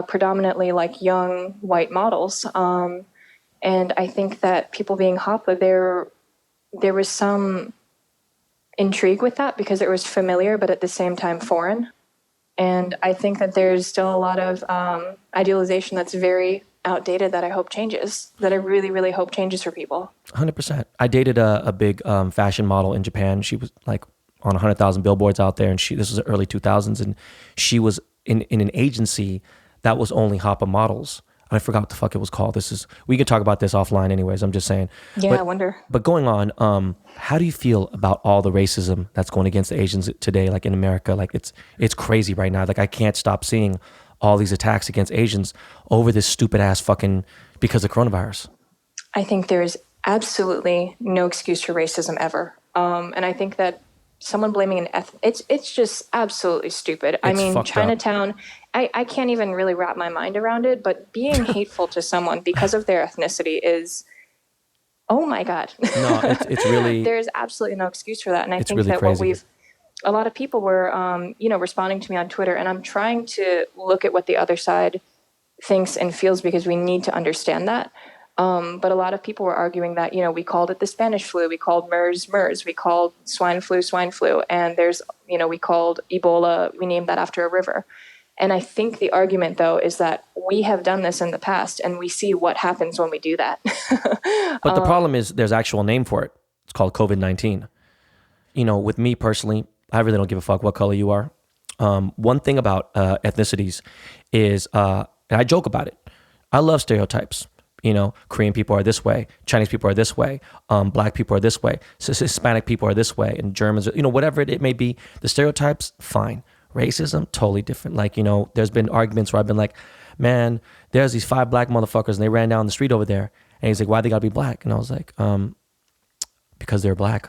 predominantly like young white models. And I think that people being Hapa, there was some intrigue with that because it was familiar, but at the same time foreign. And I think that there's still a lot of idealization that's very outdated that I hope changes, that I really, really hope changes for people. 100%. I dated a big fashion model in Japan. She was like on 100,000 billboards out there, and this was the early 2000s, and she was in an agency that was only Hapa models. I forgot what the fuck it was called. We can talk about this offline anyways, I'm just saying. Yeah, I wonder. But going on, how do you feel about all the racism that's going against the Asians today, like in America? Like it's crazy right now. Like I can't stop seeing all these attacks against Asians over this stupid ass fucking, because of coronavirus. I think there's absolutely no excuse for racism ever. And I think that someone blaming it's just absolutely stupid. I mean, Chinatown, I can't even really wrap my mind around it, but being hateful to someone because of their ethnicity is, oh my God. No, it's really... There's absolutely no excuse for that. And I think really that crazy. a lot of people were, responding to me on Twitter, and I'm trying to look at what the other side thinks and feels, because we need to understand that. But a lot of people were arguing that, we called it the Spanish flu, we called MERS, we called swine flu, and we called Ebola, we named that after a river. And I think the argument, though, is that we have done this in the past, and we see what happens when we do that. But the problem is there's actual name for it. It's called COVID-19. With me personally, I really don't give a fuck what color you are. One thing about ethnicities is, and I joke about it, I love stereotypes. Korean people are this way, Chinese people are this way, black people are this way, Hispanic people are this way, and Germans, whatever it may be. The stereotypes, fine. Racism, totally different. Like, there's been arguments where I've been like, man, there's these 5 black motherfuckers and they ran down the street over there. And he's like, why they gotta be black? And I was like, because they're black.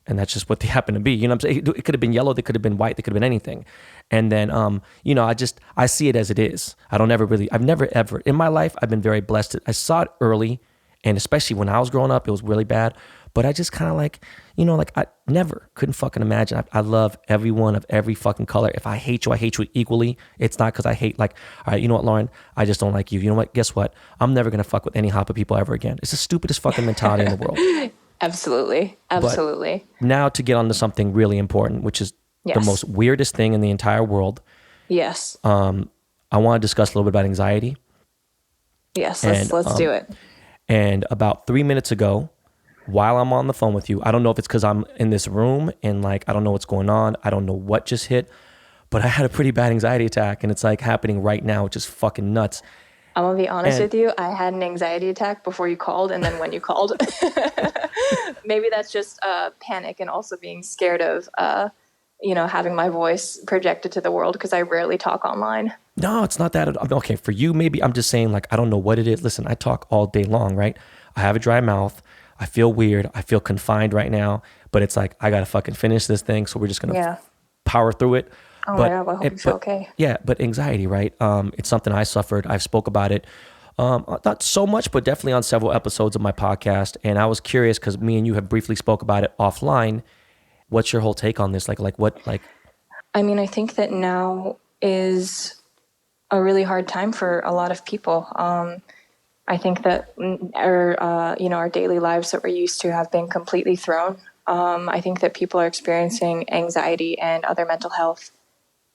And that's just what they happen to be. You know what I'm saying? It could have been yellow, they could have been white, they could have been anything. And then, I see it as it is. I've never ever, in my life, I've been very blessed. I saw it early, and especially when I was growing up, it was really bad. But I just kind of I never couldn't fucking imagine. I love everyone of every fucking color. If I hate you equally. It's not because I hate, all right, you know what, Lauren? I just don't like you. You know what? Guess what? I'm never going to fuck with any Hapa people ever again. It's the stupidest fucking mentality in the world. Absolutely. But now to get on to something really important, which is the most weirdest thing in the entire world. Yes. I want to discuss a little bit about anxiety. Yes, let's do it. And about 3 minutes ago, while I'm on the phone with you, I don't know if it's because I'm in this room and I don't know what's going on. I don't know what just hit, but I had a pretty bad anxiety attack, and it's happening right now, which is fucking nuts. I'm gonna be honest And with you. I had an anxiety attack before you called, and then when you called, maybe that's just panic and also being scared of, having my voice projected to the world because I rarely talk online. no, it's not that at all. Okay, for you, maybe I'm just saying, like, I don't know what it is. Listen, I talk all day long, right? I have a dry mouth. I feel weird. I feel confined right now, but it's like, I got to fucking finish this thing. So we're just going to Yeah. power through it. Oh my But, God. Well, I hope you feel okay. yeah, but anxiety, right? It's something I suffered. I've spoke about it. Not so much, but definitely on several episodes of my podcast. And I was curious because me and you have briefly spoke about it offline. What's your whole take on this? Like what, like, I mean, I think that now is a really hard time for a lot of people. I think that our daily lives that we're used to have been completely thrown. I think that people are experiencing anxiety and other mental health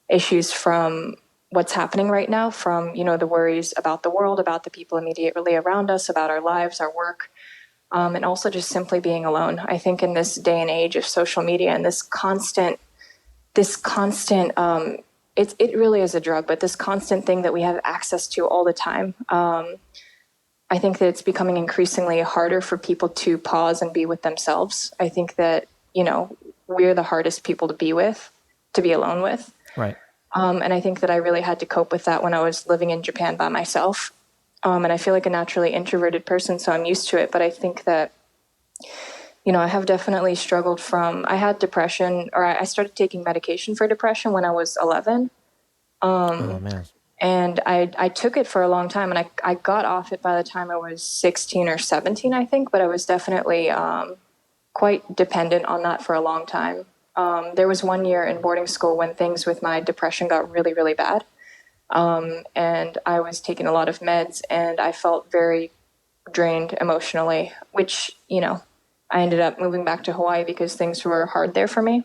issues from what's happening right now, from, the worries about the world, about the people immediately around us, about our lives, our work, and also just simply being alone. I think in this day and age of social media and this constant, it really is a drug, but this constant thing that we have access to all the time. I think that it's becoming increasingly harder for people to pause and be with themselves. I think that, we're the hardest people to be with, to be alone with. right. And I think that I really had to cope with that when I was living in Japan by myself. And I feel like a naturally introverted person, so I'm used to it. But I think that, I have definitely struggled I had depression, or I started taking medication for depression when I was 11. Oh man. And I took it for a long time, and I got off it by the time I was 16 or 17, I think. But I was definitely quite dependent on that for a long time. There was one year in boarding school when things with my depression got really, really bad. And I was taking a lot of meds, and I felt very drained emotionally, which, I ended up moving back to Hawaii because things were hard there for me.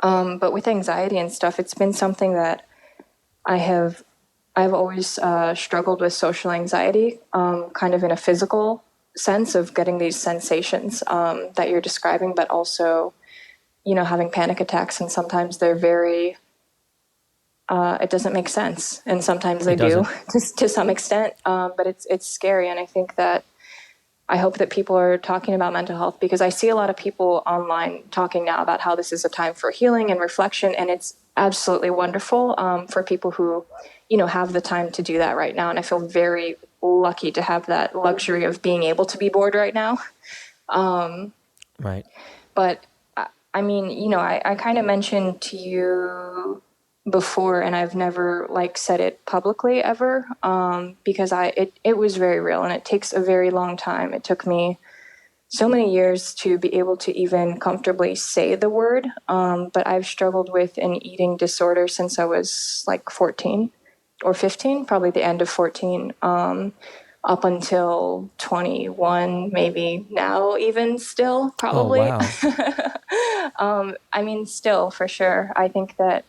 But with anxiety and stuff, it's been something that I've always struggled with social anxiety, kind of in a physical sense of getting these sensations that you're describing, but also, having panic attacks. And sometimes they're very, it doesn't make sense. And sometimes they do to some extent, but it's scary. And I think that I hope that people are talking about mental health, because I see a lot of people online talking now about how this is a time for healing and reflection. And it's absolutely wonderful for people who, have the time to do that right now. And I feel very lucky to have that luxury of being able to be bored right now. Right. But I mean, I kind of mentioned to you before, and I've never said it publicly ever, because it was very real, and it takes a very long time. It took me so many years to be able to even comfortably say the word. But I've struggled with an eating disorder since I was 14 or 15, probably the end of 14, up until 21, maybe now even still, probably. Oh wow. I mean, still, for sure. I think that,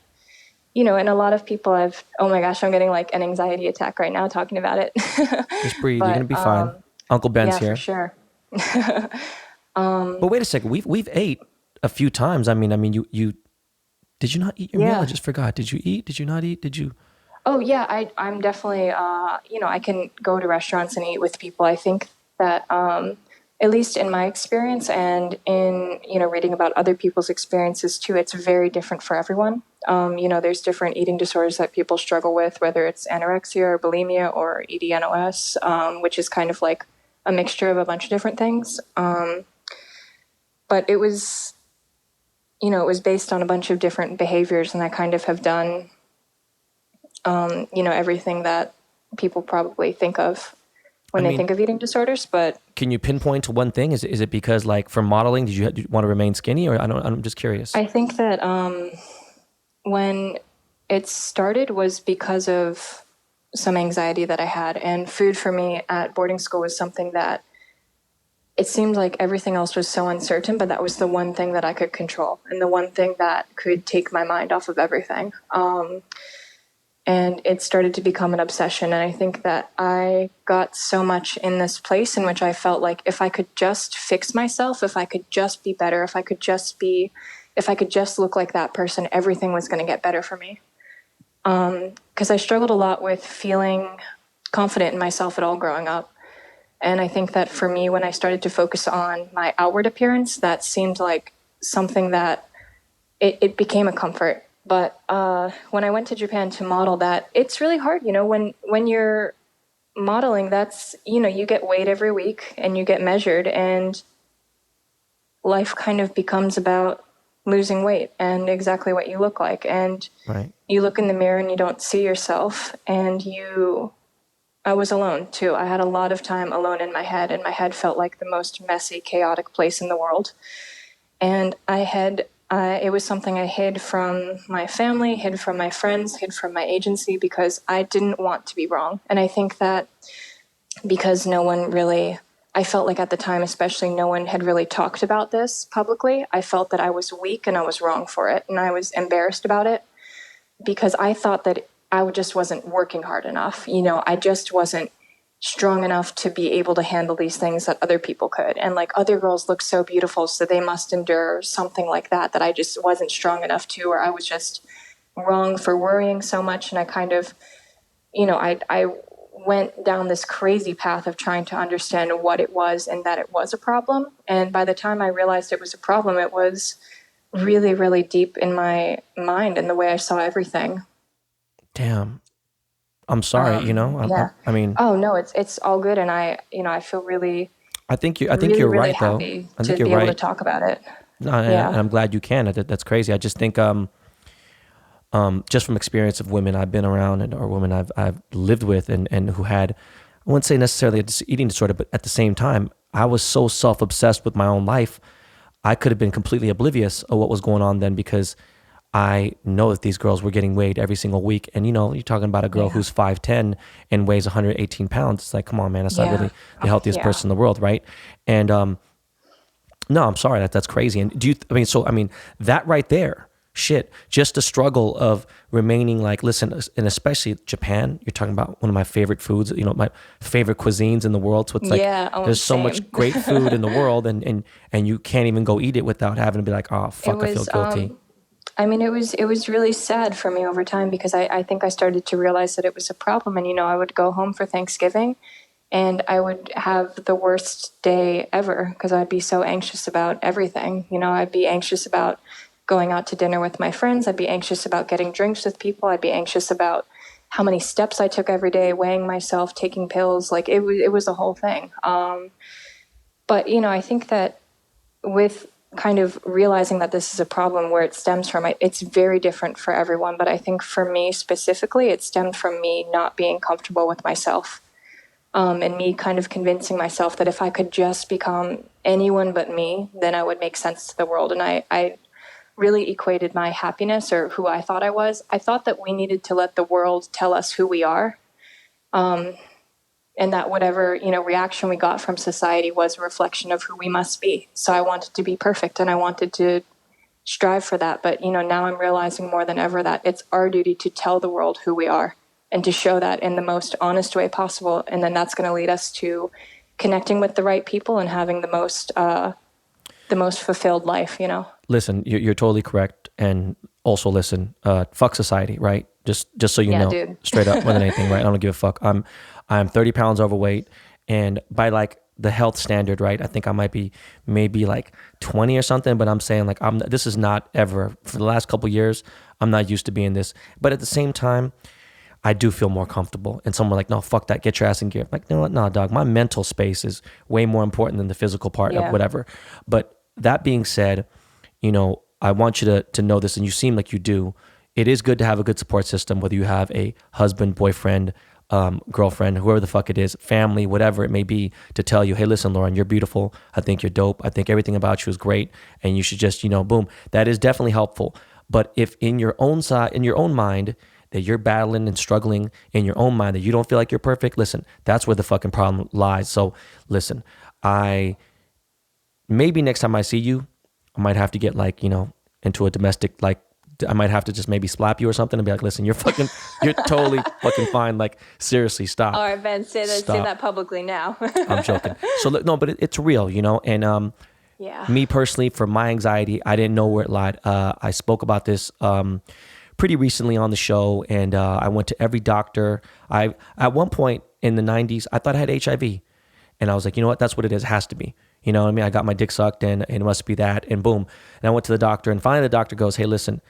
and a lot of people oh my gosh, I'm getting an anxiety attack right now talking about it. Just breathe. You're But gonna be fine. Uncle Ben's yeah, for here. sure. But wait a second. We've ate a few times. I mean, you did you not eat your meal? I Yeah. just forgot. Did you eat? Did you not eat? Did you? Oh yeah, I'm definitely, I can go to restaurants and eat with people. I think that, at least in my experience and in, reading about other people's experiences too, it's very different for everyone. There's different eating disorders that people struggle with, whether it's anorexia or bulimia or EDNOS, which is kind of like a mixture of a bunch of different things. But it was, it was based on a bunch of different behaviors, and I kind of have done, everything that people probably think of when they think of eating disorders. But Can you pinpoint to one thing? Is it because for modeling, did you want to remain skinny, or I'm just curious. I think that when it started was because of some anxiety that I had, and food for me at boarding school was something that it seemed like everything else was so uncertain, but that was the one thing that I could control and the one thing that could take my mind off of everything. And it started to become an obsession. And I think that I got so much in this place in which I felt like if I could just fix myself, if I could just be better, if I could just look like that person, everything was going to get better for me. Because I struggled a lot with feeling confident in myself at all growing up. And I think that for me, when I started to focus on my outward appearance, that seemed like something that it became a comfort. But when I went to Japan to model that, it's really hard, when you're modeling, that's, you get weighed every week and you get measured, and life kind of becomes about losing weight and exactly what you look like. And you look in the mirror and you don't see yourself, and I was alone too. I had a lot of time alone in my head, and my head felt like the most messy, chaotic place in the world. And it was something I hid from my family, hid from my friends, hid from my agency, because I didn't want to be wrong. And I think that because I felt like at the time, especially, no one had really talked about this publicly. I felt that I was weak and I was wrong for it. And I was embarrassed about it because I thought that I just wasn't working hard enough. I just wasn't strong enough to be able to handle these things that other people could. And like, other girls look so beautiful, so they must endure something like that I just wasn't strong enough to, or I was just wrong for worrying so much. And I kind of, I went down this crazy path of trying to understand what it was and that it was a problem. And by the time I realized it was a problem, it was really, really deep in my mind and the way I saw everything. Damn. I'm sorry, Yeah. I mean, oh no, it's all good. And I feel really, I think you're really right though. happy I think to you're be right. able to talk about it. No, and I'm glad you can. That's crazy. I just think, just from experience of women I've been around or women I've lived with and who had, I wouldn't say necessarily an eating disorder, but at the same time, I was so self-obsessed with my own life. I could have been completely oblivious of what was going on then, because I know that these girls were getting weighed every single week. And, you're talking about a girl who's 5'10" and weighs 118 pounds. It's like, come on, man, that's not really the healthiest person in the world, right? And no, I'm sorry, that's crazy. And that right there, shit, just the struggle of remaining like, listen, and especially Japan, you're talking about one of my favorite foods, my favorite cuisines in the world. So it's like, there's so much great food in the world, and you can't even go eat it without having to be like, oh, fuck, I feel guilty. It was really sad for me over time, because I think I started to realize that it was a problem. And, I would go home for Thanksgiving and I would have the worst day ever because I'd be so anxious about everything. I'd be anxious about going out to dinner with my friends. I'd be anxious about getting drinks with people. I'd be anxious about how many steps I took every day, weighing myself, taking pills. Like it was a whole thing. But, I think that with kind of realizing that this is a problem, where it stems from, it's very different for everyone. But I think for me specifically, it stemmed from me not being comfortable with myself, and me kind of convincing myself that if I could just become anyone but me, then I would make sense to the world. And I really equated my happiness, or who I thought I was. I thought that we needed to let the world tell us who we are. And that whatever, reaction we got from society was a reflection of who we must be. So I wanted to be perfect and I wanted to strive for that. But, now I'm realizing more than ever that it's our duty to tell the world who we are and to show that in the most honest way possible. And then that's going to lead us to connecting with the right people and having the most fulfilled life, Listen, you're totally correct. And also listen, fuck society, right? Just so you know, dude. Straight up, more than anything, right? I don't give a fuck. I'm 30 pounds overweight, and by like the health standard, right? I think I might be maybe like 20 or something, but I'm saying like, this is not ever, for the last couple of years, I'm not used to being this. But at the same time, I do feel more comfortable. And someone like, no, fuck that, get your ass in gear. I'm like, no, no, dog, my mental space is way more important than the physical part of whatever. But that being said, I want you to know this, and you seem like you do. It is good to have a good support system, whether you have a husband, boyfriend, girlfriend, whoever the fuck it is, family, whatever it may be, to tell you, hey, listen, Lauren, you're beautiful. I think you're dope. I think everything about you is great. And you should just, boom. That is definitely helpful. But if in your own mind, that you're battling and struggling in your own mind, that you don't feel like you're perfect, listen, that's where the fucking problem lies. So listen, maybe next time I see you, I might have to get into a domestic, I might have to just maybe slap you or something and be like, listen, you're totally fucking fine. Like, seriously, stop. All right, Ben, say that publicly now. I'm joking. So no, but it's real, and me personally, for my anxiety, I didn't know where it lied. I spoke about this pretty recently on the show, and I went to every doctor. At one point, in the 90s, I thought I had HIV. And I was like, you know what? That's what it is. It has to be. You know what I mean? I got my dick sucked and it must be that. And boom. And I went to the doctor and finally the doctor goes, hey, listen,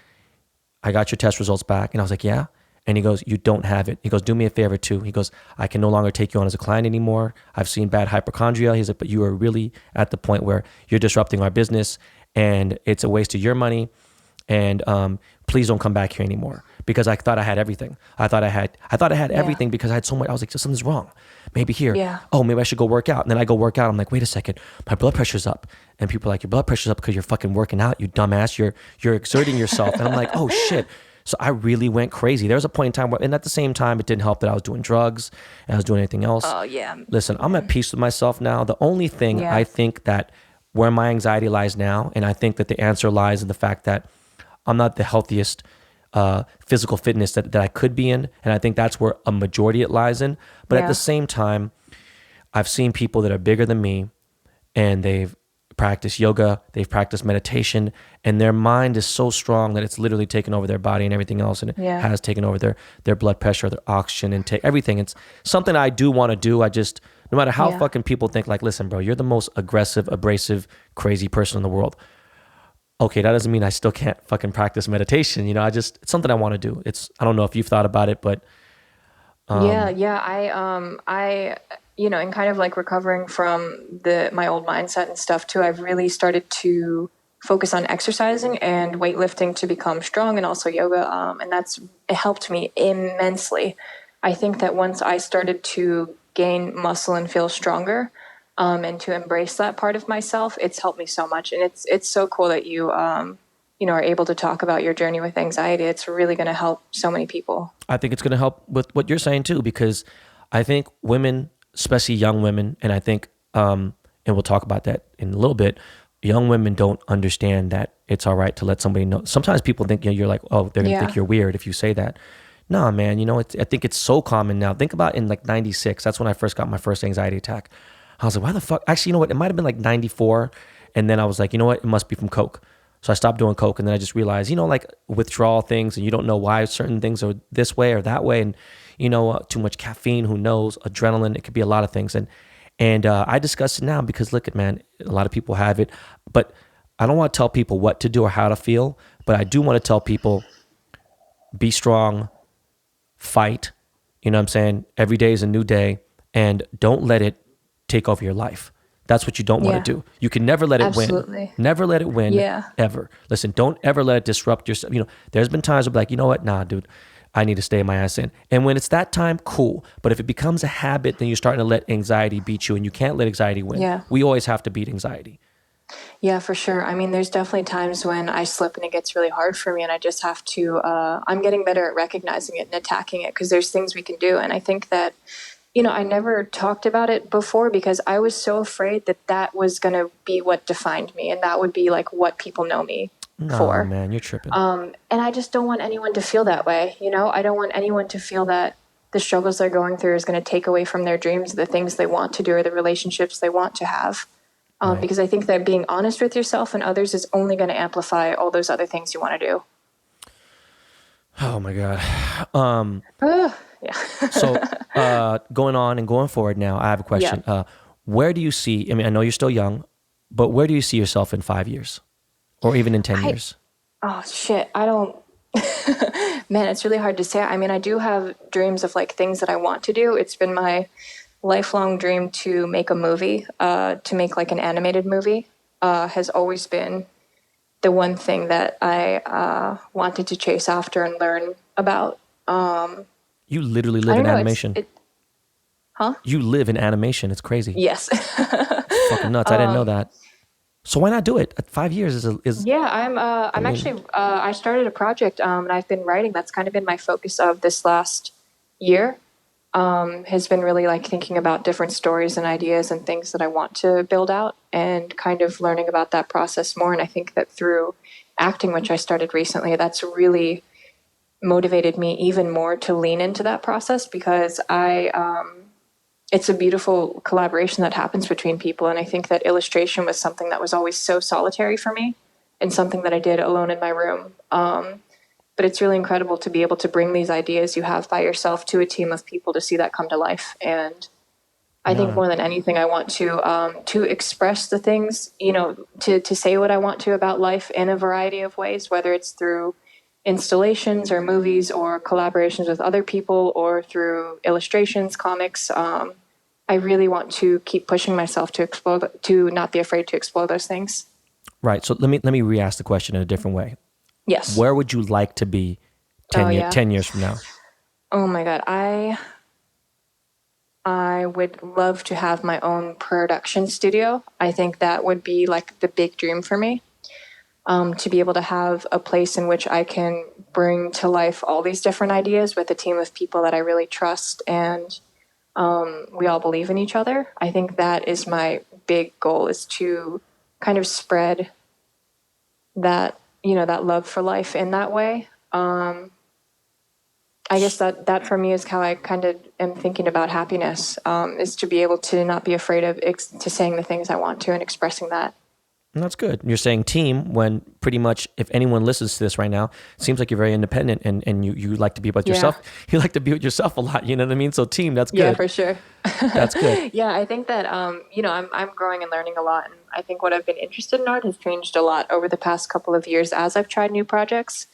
I got your test results back. And I was like, yeah. And he goes, you don't have it. He goes, do me a favor too. He goes, I can no longer take you on as a client anymore. I've seen bad hypochondria. He's like, but you are really at the point where you're disrupting our business and it's a waste of your money. And please don't come back here anymore, because I thought I had everything. I thought I had everything because I had so much. I was like, something's wrong. Maybe here. Yeah. Oh, maybe I should go work out. And then I go work out. I'm like, wait a second, my blood pressure's up. And people are like, your blood pressure's up because you're fucking working out, you dumbass. You're exerting yourself. And I'm like, oh shit. So I really went crazy. There was a point in time where, and at the same time, it didn't help that I was doing drugs and I was doing anything else. Oh yeah. Listen, I'm at peace with myself now. The only thing I think that where my anxiety lies now, and I think that the answer lies in the fact that I'm not the healthiest physical fitness that I could be in. And I think that's where a majority it lies in. But at the same time, I've seen people that are bigger than me and they've practiced yoga, they've practiced meditation, and their mind is so strong that it's literally taken over their body and everything else. And it has taken over their blood pressure, their oxygen intake, everything. It's something I do want to do. I just, no matter how fucking people think, like, listen, bro, you're the most aggressive, abrasive, crazy person in the world. Okay, that doesn't mean I still can't fucking practice meditation. You know, it's something I want to do. I don't know if you've thought about it, but. I, you know, and kind of like recovering from my old mindset and stuff too, I've really started to focus on exercising and weightlifting to become strong, and also yoga. And it helped me immensely. I think that once I started to gain muscle and feel stronger, and to embrace that part of myself, it's helped me so much. And it's so cool that you are able to talk about your journey with anxiety. It's really going to help so many people. I think it's going to help with what you're saying too, because I think women, especially young women, and I think, and we'll talk about that in a little bit, young women don't understand that it's all right to let somebody know. Sometimes people think, you're like, oh, they're going to think you're weird if you say that. Nah, man, I think it's so common now. Think about in like 96, that's when I first got my first anxiety attack. I was like, why the fuck? Actually, you know what? It might have been like 94. And then I was like, you know what? It must be from Coke. So I stopped doing Coke. And then I just realized, like withdrawal things, and you don't know why certain things are this way or that way. And, too much caffeine, who knows? Adrenaline, it could be a lot of things. And I discuss it now because look, man, a lot of people have it. But I don't want to tell people what to do or how to feel. But I do want to tell people, be strong, fight. You know what I'm saying? Every day is a new day. And don't let it take over your life. That's what you don't want to do. You can never let it win. Never let it win, ever. Listen, don't ever let it disrupt yourself. There's been times where like, you know what? Nah, dude, I need to stay my ass in. And when it's that time, cool. But if it becomes a habit, then you're starting to let anxiety beat you, and you can't let anxiety win. Yeah. We always have to beat anxiety. Yeah, for sure. I mean, there's definitely times when I slip and it gets really hard for me, and I just have to, I'm getting better at recognizing it and attacking it, because there's things we can do. And I think that, I never talked about it before because I was so afraid that was going to be what defined me, and that would be like what people know me for. Oh man, you're tripping. And I just don't want anyone to feel that way. I don't want anyone to feel that the struggles they're going through is going to take away from their dreams, the things they want to do, or the relationships they want to have. Because I think that being honest with yourself and others is only going to amplify all those other things you want to do. Oh my God. Yeah. So going on and going forward now, I have a question. Yeah. Where do you see, I know you're still young, but where do you see yourself in 5 years or even in 10 years? Oh shit. I don't, man, it's really hard to say. I mean, I do have dreams of like things that I want to do. It's been my lifelong dream to make a movie, to make like an animated movie, has always been the one thing that I wanted to chase after and learn about. You literally live in animation. Huh? You live in animation. It's crazy. Yes. Fucking nuts. I didn't know that. So why not do it? 5 years is. Yeah, I'm actually, I started a project, and I've been writing. That's kind of been my focus of this last year. Has been really like thinking about different stories and ideas and things that I want to build out, and kind of learning about that process more. And I think that through acting, which I started recently, that's really motivated me even more to lean into that process, because it's a beautiful collaboration that happens between people. And I think that illustration was something that was always so solitary for me, and something that I did alone in my room. But but it's really incredible to be able to bring these ideas you have by yourself to a team of people to see that come to life. And I think more than anything, I want to express the things, you know, to say what I want to about life in a variety of ways, whether it's through installations or movies or collaborations with other people or through illustrations, comics. I really want to keep pushing myself to explore, to not be afraid to explore those things. Right. So let me re-ask the question in a different way. Yes. Where would you like to be 10 years from now? Oh my God. I would love to have my own production studio. I think that would be like the big dream for me. To be able to have a place in which I can bring to life all these different ideas with a team of people that I really trust, and we all believe in each other. I think that is my big goal, is to kind of spread that, you know, that love for life in that way. I guess that for me is how I kind of am thinking about happiness, is to be able to not be afraid of to saying the things I want to and expressing that. And that's good. You're saying team when pretty much if anyone listens to this right now, it seems like you're very independent and you like to be about yourself. You like to be with yourself a lot, you know what I mean? So team, that's good. Yeah, for sure. That's good. Yeah, I think that, you know, I'm growing and learning a lot. And I think what I've been interested in art has changed a lot over the past couple of years as I've tried new projects.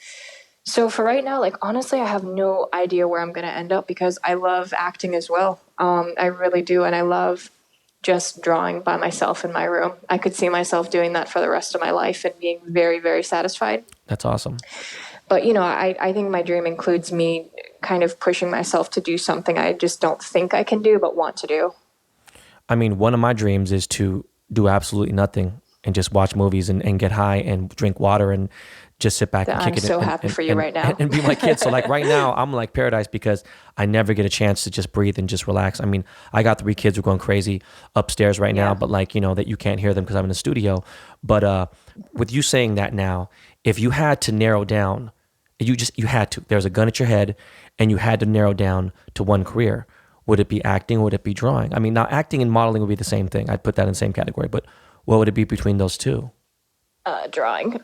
So for right now, like, honestly, I have no idea where I'm going to end up because I love acting as well. I really do. And I love just drawing by myself in my room. I could see myself doing that for the rest of my life and being very, very satisfied. That's awesome. But, you know, I think my dream includes me kind of pushing myself to do something I just don't think I can do, but want to do. I mean, one of my dreams is to do absolutely nothing and just watch movies and get high and drink water and just sit back and kick it. I'm so happy for you right now. And be my kid. So like right now, I'm like paradise because I never get a chance to just breathe and just relax. I mean, I got 3 kids who are going crazy upstairs right now, but like, you know, that you can't hear them because I'm in the studio. But with you saying that now, if you had to narrow down, you had to, there's a gun at your head and you had to narrow down to one career. Would it be acting? Would it be drawing? I mean, now acting and modeling would be the same thing. I'd put that in the same category, but what would it be between those two? Drawing.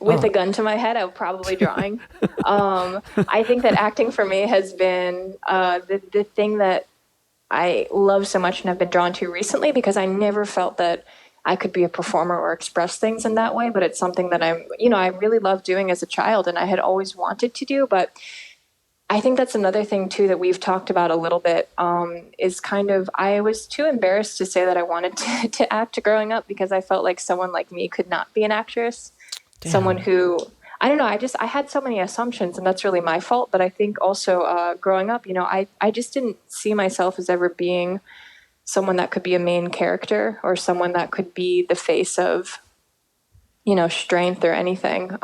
With a gun to my head, I would probably drawing. I think that acting for me has been the thing that I love so much and have been drawn to recently because I never felt that I could be a performer or express things in that way, but it's something that I really loved doing as a child and I had always wanted to do, but I think that's another thing too that we've talked about a little bit, is kind of, I was too embarrassed to say that I wanted to act growing up because I felt like someone like me could not be an actress. Damn. Someone who, I don't know, I had so many assumptions and that's really my fault. But I think also growing up, you know, I just didn't see myself as ever being someone that could be a main character or someone that could be the face of, you know, strength or anything.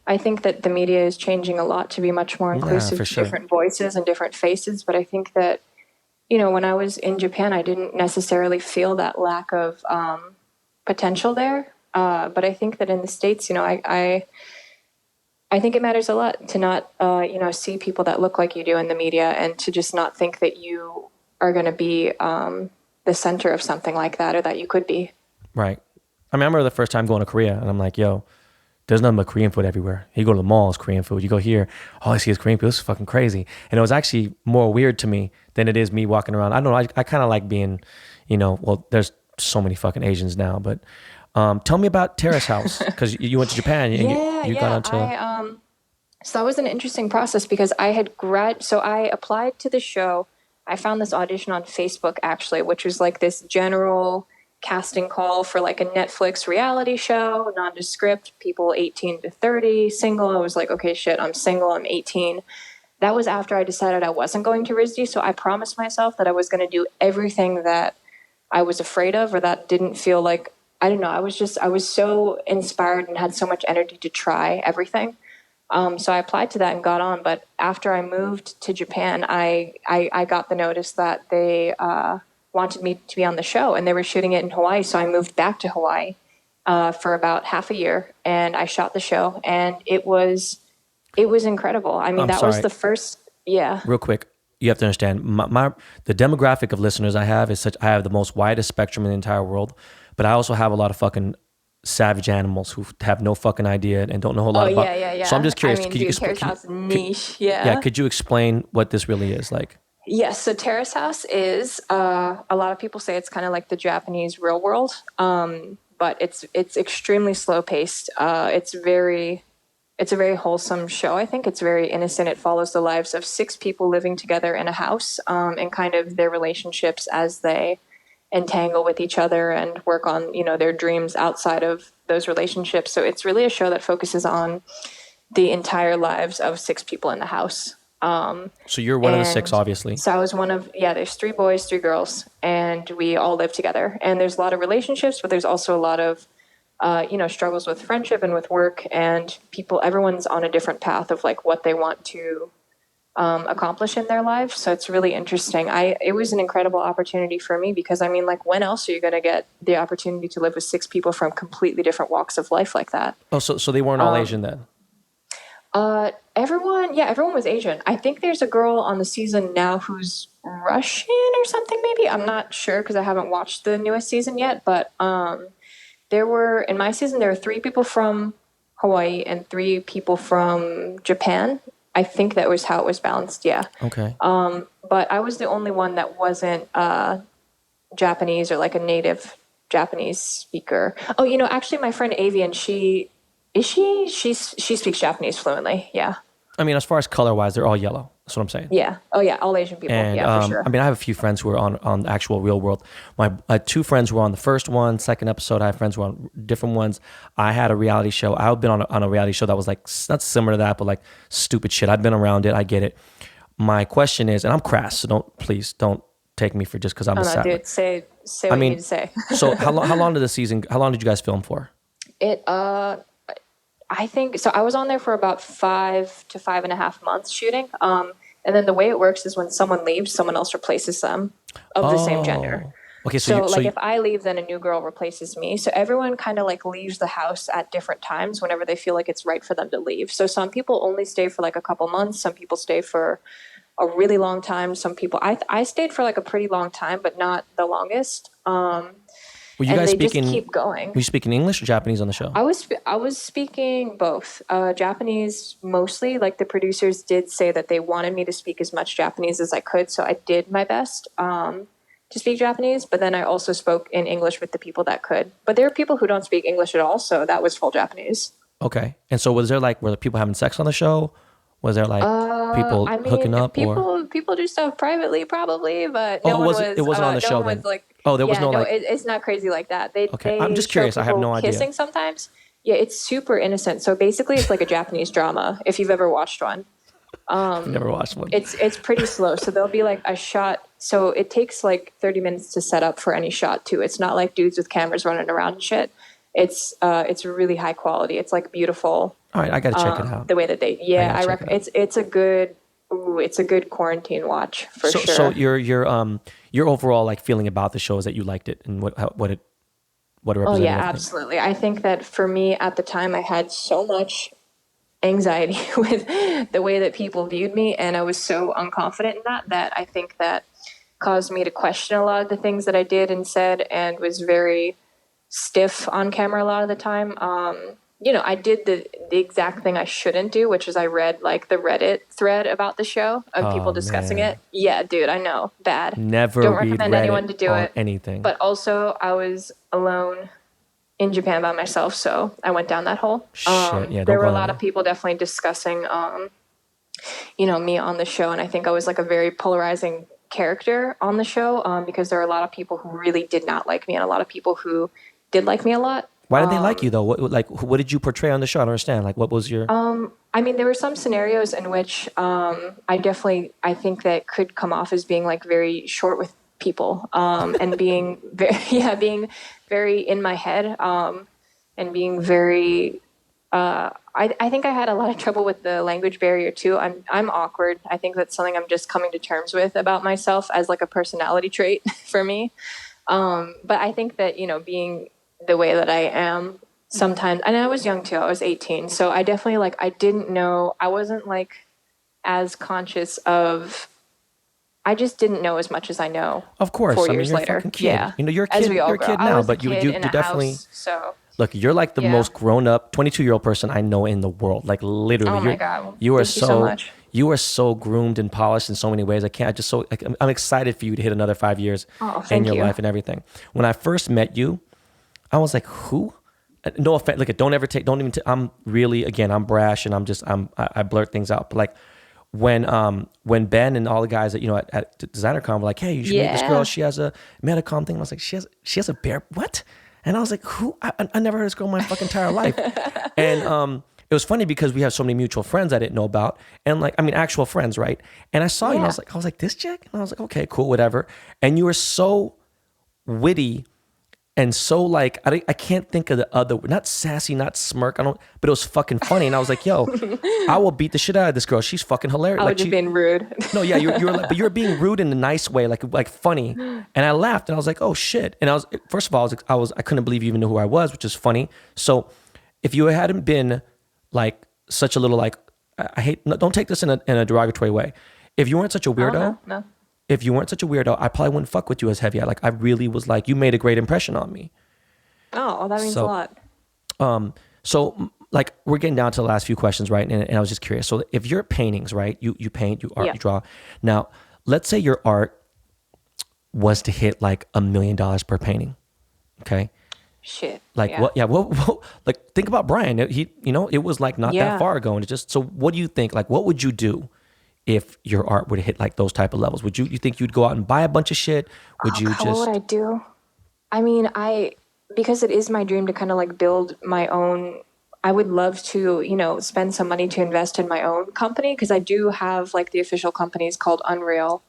I think that the media is changing a lot to be much more inclusive to different voices and different faces. But I think that, you know, when I was in Japan, I didn't necessarily feel that lack of potential there. But I think that in the States, you know, I think it matters a lot to not, you know, see people that look like you do in the media and to just not think that you are going to be the center of something like that or that you could be. Right. I mean, I remember the first time going to Korea and I'm like, yo, there's nothing but Korean food everywhere. You go to the mall, it's Korean food. You go here, all I see is Korean food. This is fucking crazy. And it was actually more weird to me than it is me walking around. I don't know. I kind of like being, you know, well, there's so many fucking Asians now, but tell me about Terrace House because you went to Japan and you got onto. So that was an interesting process because I had so I applied to the show. I found this audition on Facebook actually, which was like this general casting call for like a Netflix reality show, nondescript, people 18 to 30, single. I was like, okay, shit, I'm single, I'm 18. That was after I decided I wasn't going to RISD, so I promised myself that I was going to do everything that I was afraid of or that didn't feel like, I don't know, I was so inspired and had so much energy to try everything. So I applied to that and got on, but after I moved to Japan, I got the notice that they wanted me to be on the show and they were shooting it in Hawaii. So I moved back to Hawaii for about half a year and I shot the show and it was incredible. I mean, was the first, Real quick, you have to understand the demographic of listeners I have is I have the most widest spectrum in the entire world, but I also have a lot of fucking savage animals who have no fucking idea and don't know a lot about. Yeah. So I'm just curious. I mean, Could you dude, Terrace House niche. yeah, could you explain what this really is like? Yes, so Terrace House is a lot of people say it's kind of like the Japanese real world, but it's extremely slow paced. It's a very wholesome show. I think it's very innocent. It follows the lives of 6 people living together in a house, and kind of their relationships as they entangle with each other and work on, their dreams outside of those relationships. So it's really a show that focuses on the entire lives of 6 people in the house. So you're one of the 6, obviously. So I was there's 3 boys, 3 girls, and we all live together. And there's a lot of relationships, but there's also a lot of, struggles with friendship and with work, and everyone's on a different path of like what they want to accomplish in their lives. So it's really interesting. It was an incredible opportunity for me because I mean, like, when else are you going to get the opportunity to live with 6 people from completely different walks of life like that? Oh, so they weren't all Asian then? Everyone was Asian. I think there's a girl on the season now who's Russian or something, maybe. I'm not sure because I haven't watched the newest season yet, but in my season, there were 3 people from Hawaii and 3 people from Japan. I think that was how it was balanced, yeah. Okay. But I was the only one that wasn't Japanese or like a native Japanese speaker. Oh, actually my friend Avian, she speaks Japanese fluently, yeah. I mean, as far as color-wise, they're all yellow. That's what I'm saying. Yeah. Oh, yeah. All Asian people. And, yeah, for sure. I mean, I have a few friends who are on the actual real world. My 2 friends were on the first one, second episode. I have friends who were on different ones. I had a reality show. I've been on a reality show that was like, not similar to that, but like stupid shit. I've been around it. I get it. My question is, and I'm crass, so please don't take me for just because I'm a savage. Dude, say what you need to say. So how long did you guys film for? I think so. I was on there for about 5 to 5.5 months shooting. And then the way it works is when someone leaves, someone else replaces them of the same gender. Okay, if I leave, then a new girl replaces me. So everyone kind of like leaves the house at different times whenever they feel like it's right for them to leave. So some people only stay for like a couple months. Some people stay for a really long time. Some people, I stayed for like a pretty long time, but not the longest. Were you guys just keep going. Were you speaking English or Japanese on the show? I was speaking both. Japanese mostly. Like the producers did say that they wanted me to speak as much Japanese as I could, so I did my best to speak Japanese. But then I also spoke in English with the people that could. But there are people who don't speak English at all, so that was full Japanese. Okay. And so were there people having sex on the show? Was there like people hooking up? People do stuff privately, probably, but it wasn't on the show then. There was it's not crazy like that. Okay. I'm just curious. I have no idea. Kissing sometimes. Yeah, it's super innocent. So basically, it's like a Japanese drama. If you've ever watched one, I've never watched one. It's pretty slow. So there'll be like a shot. So it takes like 30 minutes to set up for any shot too. It's not like dudes with cameras running around and shit. It's really high quality. It's like beautiful. All right, I got to check it out. The way that I recommend it's a good quarantine watch for sure. So your overall like feeling about the show is that you liked it and what it represented. Oh yeah, absolutely. I think that for me at the time I had so much anxiety with the way that people viewed me, and I was so unconfident in that I think that caused me to question a lot of the things that I did and said, and was very stiff on camera a lot of the time. I did the exact thing I shouldn't do, which is I read like the Reddit thread about the show of people discussing it. Yeah, dude, I know. Bad. Never don't read recommend Reddit anyone to do it. Anything. But also I was alone in Japan by myself, so I went down that hole. There were a lot of people definitely discussing me on the show, and I think I was like a very polarizing character on the show, because there are a lot of people who really did not like me and a lot of people who did like me a lot. Why did they like you though? What did you portray on the show? I don't understand. Like, what was your? I mean, there were some scenarios in which I think that could come off as being like very short with people, and being very in my head, and being very. I think I had a lot of trouble with the language barrier too. I'm awkward. I think that's something I'm just coming to terms with about myself as like a personality trait for me. But I think that being the way that I am sometimes, and I was young too, I was 18. So I definitely I didn't know, I wasn't like as conscious of, I just didn't know as much as I know. Of course. 4 years you're later. A fucking kid. Yeah. You're a kid. You're a kid now, but you definitely, house, so Look, you're like the Yeah. most grown up 22-year-old person I know in the world. Like literally, Oh my God. you are Thank you so much. you are so groomed and polished in so many ways. I just so like, I'm excited for you to hit another 5 years Oh, in thank your you. life and everything. When I first met you, I was like, who? No offense. Look, don't even. I'm really, again, I'm brash and I blurt things out. But like when Ben and all the guys that at DesignerCon were like, hey, you should meet this girl. Yeah. She has a Metacom thing. I was like, she has a bear. What? And I was like, who? I never heard of this girl in my fucking entire life. And it was funny because we have so many mutual friends I didn't know about, and like, I mean, actual friends, right? And I saw you, and Yeah. I was like, this chick, and I was like, okay, cool, whatever. And you were so witty. And so like, I can't think of the other, not sassy, not smirk. But it was fucking funny. And I was like, yo, I will beat the shit out of this girl. She's fucking hilarious. I Like was just being rude. no, yeah, you were like, but you were being rude in a nice way, like funny. And I laughed and I was like, oh shit. And first of all, I couldn't believe you even knew who I was, which is funny. So if you hadn't been like such a little, like, don't take this in a derogatory way. If you weren't such a weirdo, No. if you weren't such a weirdo, I probably wouldn't fuck with you as heavy. I really was like, you made a great impression on me. Oh, well, that means a lot. So like we're getting down to the last few questions, right? And I was just curious. So if your paintings, right, you paint, you art, Yeah. you draw. Now, let's say your art was to hit like $1 million per painting. Okay. Shit. Like yeah. what? Yeah. What? Like think about Brian. It was like not that Yeah. far ago, and it just. So what do you think? Like, what would you do if your art would hit like those type of levels? Would you think you'd go out and buy a bunch of shit? Would you God, just? what would I do? I mean, because it is my dream to kind of like build my own. I would love to, spend some money to invest in my own company, because I do have like the official companies called Unreal,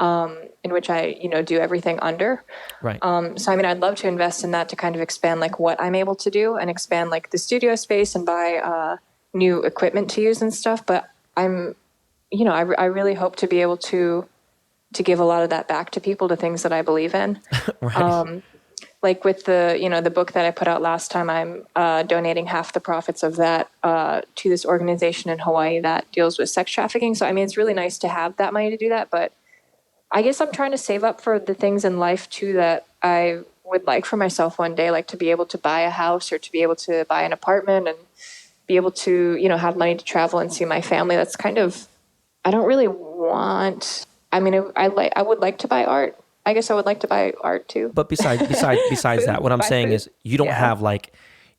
in which I, do everything under. Right. So I mean, I'd love to invest in that to kind of expand like what I'm able to do and expand like the studio space and buy new equipment to use and stuff. But I really hope to be able to give a lot of that back to people, to things that I believe in. Right. Like with the book that I put out last time, I'm donating half the profits of that to this organization in Hawaii that deals with sex trafficking. So I mean, it's really nice to have that money to do that, but I guess I'm trying to save up for the things in life too that I would like for myself one day, like to be able to buy a house or to be able to buy an apartment and be able to, have money to travel and see my family. That's kind of, I don't really want, I mean, I would like to buy art. I guess I would like to buy art too. But besides that, what I'm saying is you don't Yeah. have like,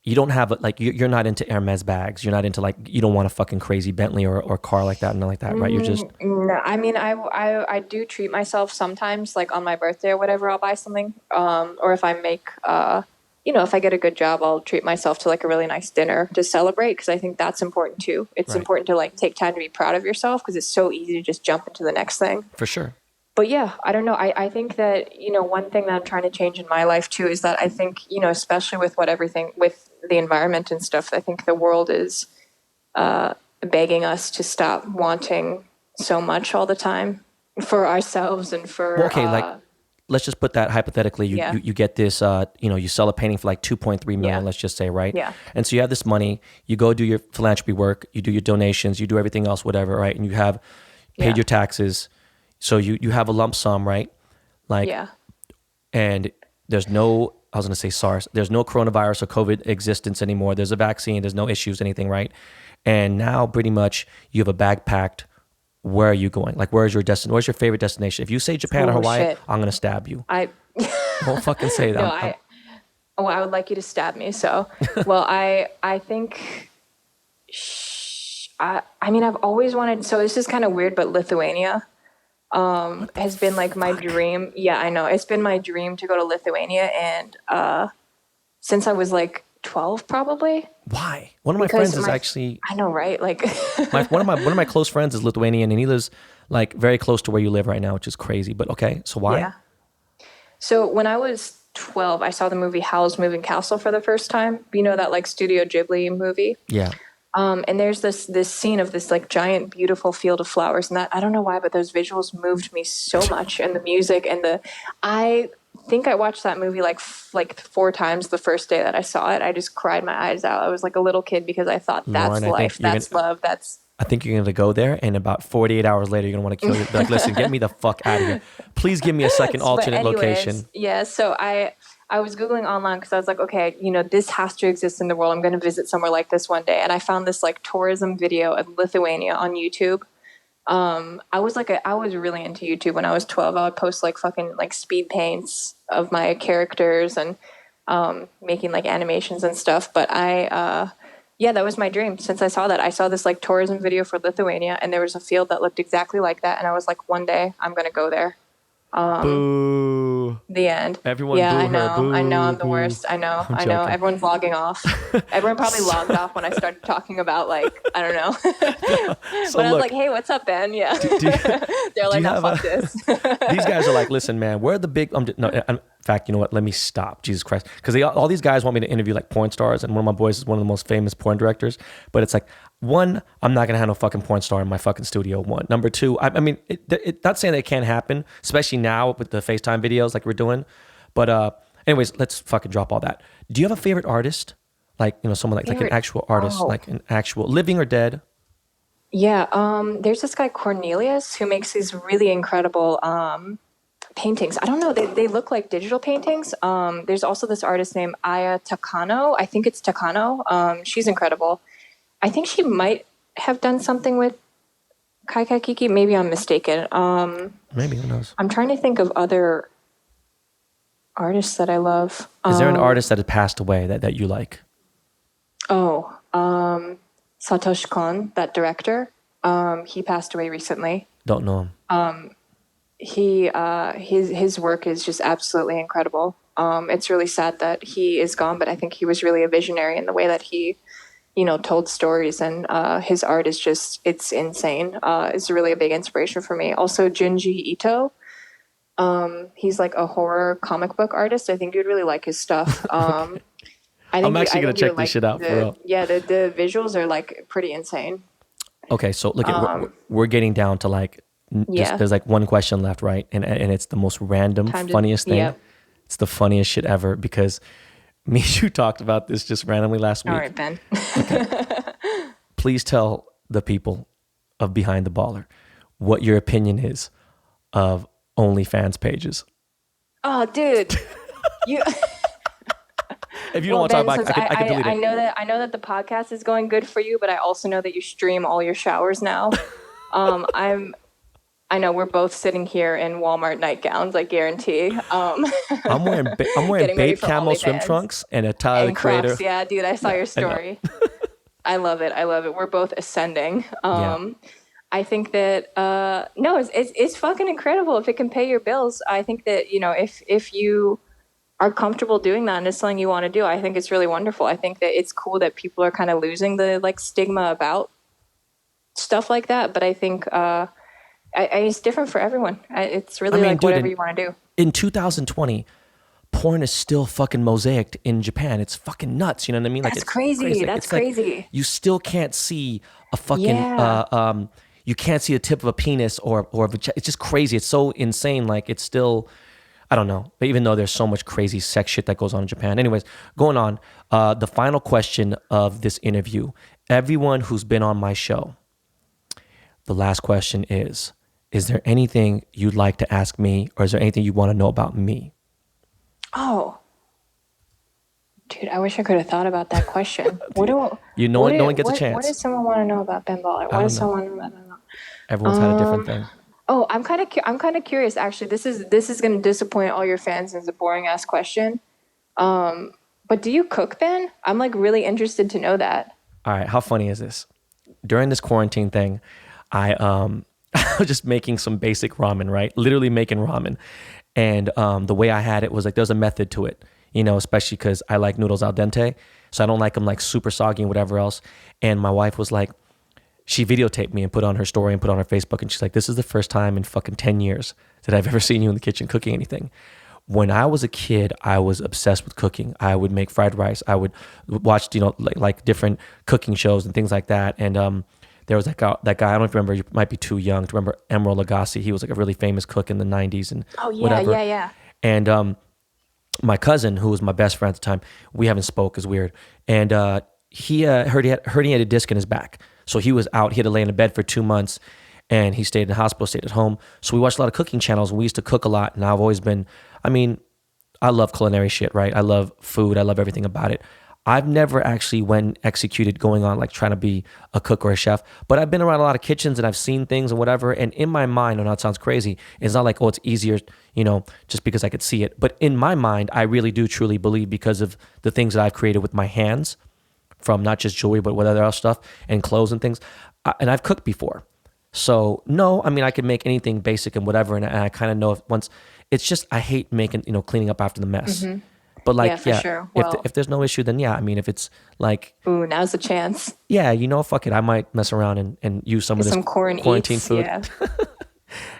you're not into Hermes bags. You're not into like, you don't want a fucking crazy Bentley or car like that and like that, right? You're just, No, I mean, I do treat myself sometimes, like on my birthday or whatever, I'll buy something. Or if I make, if I get a good job, I'll treat myself to like a really nice dinner to celebrate, because I think that's important too. It's Right. important to like take time to be proud of yourself, because it's so easy to just jump into the next thing. for sure. But yeah, I don't know. I think that, one thing that I'm trying to change in my life too is that I think, especially with with the environment and stuff, I think the world is begging us to stop wanting so much all the time for ourselves and for... Well, okay, like, let's just put that hypothetically. You get this, you sell a painting for like 2.3 million, Yeah. let's just say, right? Yeah. And so you have this money, you go do your philanthropy work, you do your donations, you do everything else, whatever, right? And you have paid Yeah. your taxes. So you have a lump sum, right? Like, yeah. and there's no, I was going to say SARS, there's no coronavirus or COVID existence anymore. There's a vaccine, there's no issues, anything, right? And now pretty much you have a bag packed. Where are you going? Like, where's your where's your favorite destination? If you say Japan or Hawaii, shit. I'm going to stab you. I Don't fucking say that. No, I would like you to stab me. So, well, I think, I mean, I've always wanted, so this is kind of weird, but Lithuania has been like my dream. Yeah, I know. It's been my dream to go to Lithuania. And since I was like 12, probably. Why? One of my Because friends is actually, I know, right? Like, one of my close friends is Lithuanian, and he lives like very close to where you live right now, which is crazy. But okay, so why? yeah. So when I was 12, I saw the movie Howl's Moving Castle for the first time. You know, that like Studio Ghibli movie? Yeah. And there's this scene of this like giant, beautiful field of flowers, and that, I don't know why, but those visuals moved me so much, and the music and I think I watched that movie like 4 times the first day that I saw it. I just cried my eyes out. I was like a little kid because I thought that's Lauren, life, that's love, that's... I think you're going to go there, and about 48 hours later, you're going to want to kill you. Like, listen, get me the fuck out of here. Please give me a second alternate But anyways, location. Yeah, so I I was Googling online because I was like, okay, you know, this has to exist in the world. I'm going to visit somewhere like this one day. And I found this like tourism video of Lithuania on YouTube. I was really into YouTube when I was 12. I would post like fucking like speed paints of my characters and making like animations and stuff. But yeah, that was my dream. Since I saw that, I saw this like tourism video for Lithuania, and there was a field that looked exactly like that. And I was like, one day I'm going to go there. Boo. The end. Everyone yeah, boo I know. her. Boo, I know I'm the boo. worst. I know. I'm I know. joking. Everyone's logging off. Everyone probably logged off when I started talking about like, I don't know. So but I was look, like, hey, what's up, Ben? Yeah. They're like, no, fuck this. These guys are like, listen, man, we're the big. In fact, you know what? Let me stop. Jesus Christ, because all these guys want me to interview like porn stars, and one of my boys is one of the most famous porn directors. But it's like, one, I'm not gonna have no fucking porn star in my fucking studio. One, number two, I mean, not saying that it can't happen, especially now with the FaceTime videos like we're doing. But anyways, let's fucking drop all that. Do you have a favorite artist? Like, you know, someone like an actual artist, like an actual living or dead? Yeah. There's this guy Cornelius who makes these really incredible paintings. I don't know. They look like digital paintings. There's also this artist named Aya Takano. I think it's Takano. She's incredible. I think she might have done something with Kai Kai Kiki. Maybe I'm mistaken. Maybe, who knows? I'm trying to think of other artists that I love. Is there an artist that has passed away that you like? Satoshi Kon, that director. He passed away recently. Don't know him. His work is just absolutely incredible. It's really sad that he is gone, but I think he was really a visionary in the way that he, you know, told stories, and his art is just, it's insane. It's really a big inspiration for me. Also, Junji Ito. He's like a horror comic book artist. I think you'd really like his stuff. I'm actually going to check this shit out for real. Yeah, the visuals are like pretty insane. Okay, so look, we're getting down to like, there's like one question left, right? And it's the most random, funniest thing. Yep. It's the funniest shit ever because me and you talked about this just randomly last week. All right, Ben. Okay. Please tell the people of Behind the Baller what your opinion is of OnlyFans pages. Oh, dude. You... If you don't want to talk about it, I can delete it. I know that the podcast is going good for you, but I also know that you stream all your showers now. I know we're both sitting here in Walmart nightgowns, I guarantee. I'm wearing Babe Camo swim trunks and a Tyler the Creator. Crocs. Yeah, dude, I saw your story. I love it. We're both ascending. I think that no, it's fucking incredible if it can pay your bills. I think that, you know, if you are comfortable doing that and it's something you want to do, I think it's really wonderful. I think that it's cool that people are kind of losing the like stigma about stuff like that. But I think it's different for everyone. It's really like whatever you want to do. In 2020, porn is still fucking mosaicked in Japan. It's fucking nuts. You know what I mean? Like, that's crazy. That's crazy. Like, you still can't see a fucking you can't see the tip of a penis or it's just crazy. It's so insane. Like, it's still, I don't know. But even though there's so much crazy sex shit that goes on in Japan. Anyways, going on. The final question of this interview. Everyone who's been on my show, the last question is there anything you'd like to ask me, or is there anything you want to know about me? Oh, dude, I wish I could have thought about that question. No one gets a chance. What does someone want to know about Ben Baller? What does someone know about Ben Baller? Everyone's had a different thing. Oh, I'm kind of curious. Actually, this is going to disappoint all your fans. It's a boring ass question. But do you cook, Ben? I'm like really interested to know that. All right, how funny is this? During this quarantine thing, I was just making some basic ramen, right? Literally making ramen. And the way I had it was like, there's a method to it, you know, especially because I like noodles al dente. So I don't like them like super soggy and whatever else. And my wife was like, she videotaped me and put on her story and put on her Facebook. And she's like, this is the first time in fucking 10 years that I've ever seen you in the kitchen cooking anything. When I was a kid, I was obsessed with cooking. I would make fried rice. I would watch, you know, like different cooking shows and things like that. And there was that guy, I don't know if you remember, you might be too young to remember Emeril Lagasse. He was like a really famous cook in the 90s and whatever. Yeah. And my cousin, who was my best friend at the time, we haven't spoke, is weird. And he heard he had a disc in his back. So he was out, he had to lay in a bed for 2 months, and he stayed in the hospital, stayed at home. So we watched a lot of cooking channels, and we used to cook a lot. And I've always been, I mean, I love culinary shit, right? I love food. I love everything about it. I've never actually executed going on like trying to be a cook or a chef, but I've been around a lot of kitchens and I've seen things and whatever. And in my mind, I know it sounds crazy, it's not like, oh, it's easier, just because I could see it. But in my mind, I really do truly believe, because of the things that I've created with my hands, from not just jewelry, but with other else stuff and clothes and things. And I've cooked before. So no, I mean, I can make anything basic and whatever. And I kind of know it's just, I hate making, cleaning up after the mess. Mm-hmm. But like, for sure. Well, if there's no issue, then yeah, I mean, if it's like, ooh, now's the chance. Yeah, fuck it. I might mess around and use some of this quarantine food. Yeah.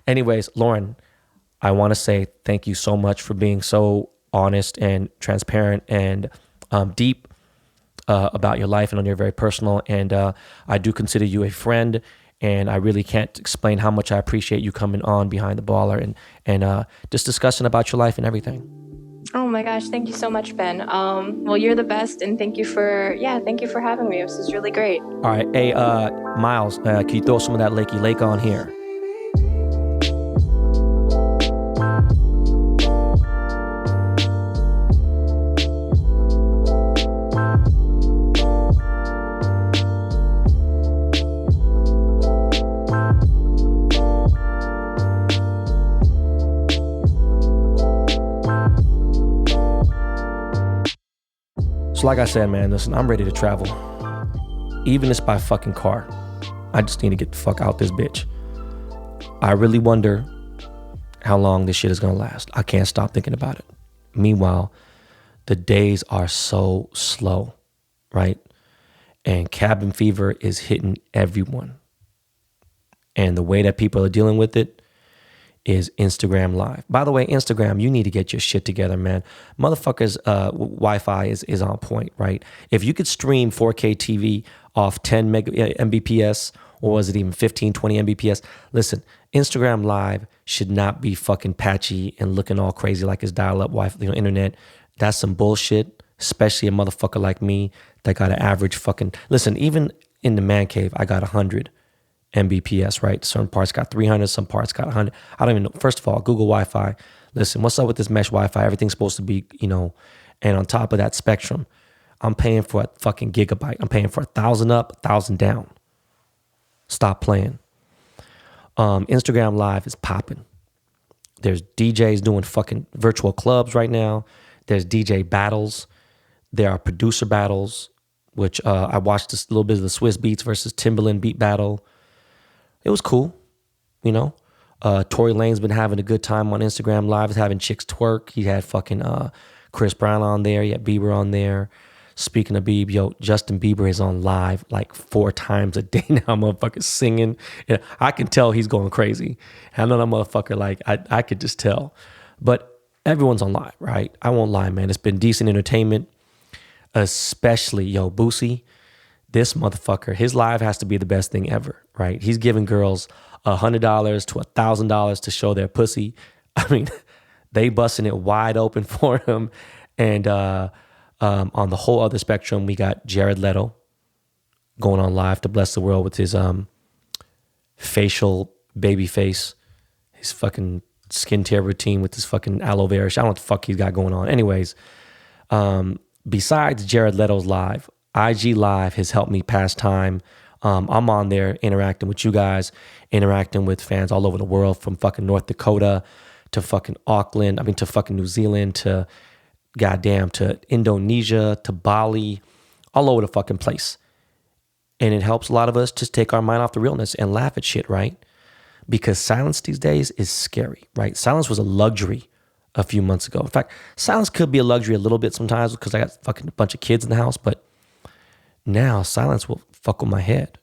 Anyways, Lauren, I want to say thank you so much for being so honest and transparent and deep about your life, and on your very personal. And I do consider you a friend, and I really can't explain how much I appreciate you coming on Behind the Baller and just discussing about your life and everything. Oh my gosh, thank you so much, Ben. Well, you're the best, and thank you for having me. This is really great. All right, hey, Miles, can you throw some of that Lakey Lake on here? So like I said, man, listen, I'm ready to travel. Even if it's by fucking car. I just need to get the fuck out this bitch. I really wonder how long this shit is gonna last. I can't stop thinking about it. Meanwhile, the days are so slow, right? And cabin fever is hitting everyone. And the way that people are dealing with it is Instagram Live. By the way, Instagram, you need to get your shit together, man. Motherfuckers, Wi-Fi is on point, right? If you could stream 4K TV off 10 Mbps, or was it even 15, 20 Mbps? Listen, Instagram Live should not be fucking patchy and looking all crazy like it's dial-up Wi-Fi, internet. That's some bullshit, especially a motherfucker like me that got an average fucking... Listen, even in the man cave, I got 100 Mbps, right? Certain parts got 300, some parts got 100. I don't even know. First of all, Google Wi-Fi. Listen, what's up with this mesh Wi-Fi? Everything's supposed to be, and on top of that spectrum, I'm paying for a fucking gigabyte. I'm paying for 1,000 up, 1,000 down. Stop playing. Instagram Live is popping. There's DJs doing fucking virtual clubs right now. There's DJ battles. There are producer battles, which I watched this little bit of the Swiss Beats versus Timbaland beat battle. It was cool, Tory Lane's been having a good time on Instagram Live. He's having chicks twerk. He had fucking Chris Brown on there. He had Bieber on there. Speaking of Bieber, Justin Bieber is on live like 4 times a day now, motherfucker, singing. Yeah, I can tell he's going crazy. I know that motherfucker, like, I could just tell. But everyone's on live, right? I won't lie, man. It's been decent entertainment, especially, Boosie. This motherfucker, his live has to be the best thing ever, right? He's giving girls $100 to $1,000 to show their pussy. I mean, they busting it wide open for him. And on the whole other spectrum, we got Jared Leto going on live to bless the world with his facial baby face, his fucking skincare routine with his fucking aloe vera. I don't know what the fuck he's got going on. Anyways, besides Jared Leto's live, IG Live has helped me pass time. I'm on there interacting with you guys, interacting with fans all over the world, from fucking North Dakota to fucking Auckland, to fucking New Zealand, to goddamn, to Indonesia, to Bali, all over the fucking place. And it helps a lot of us just take our mind off the realness and laugh at shit, right? Because silence these days is scary, right? Silence was a luxury a few months ago. In fact, silence could be a luxury a little bit sometimes because I got fucking a bunch of kids in the house, but now silence will fuck with my head,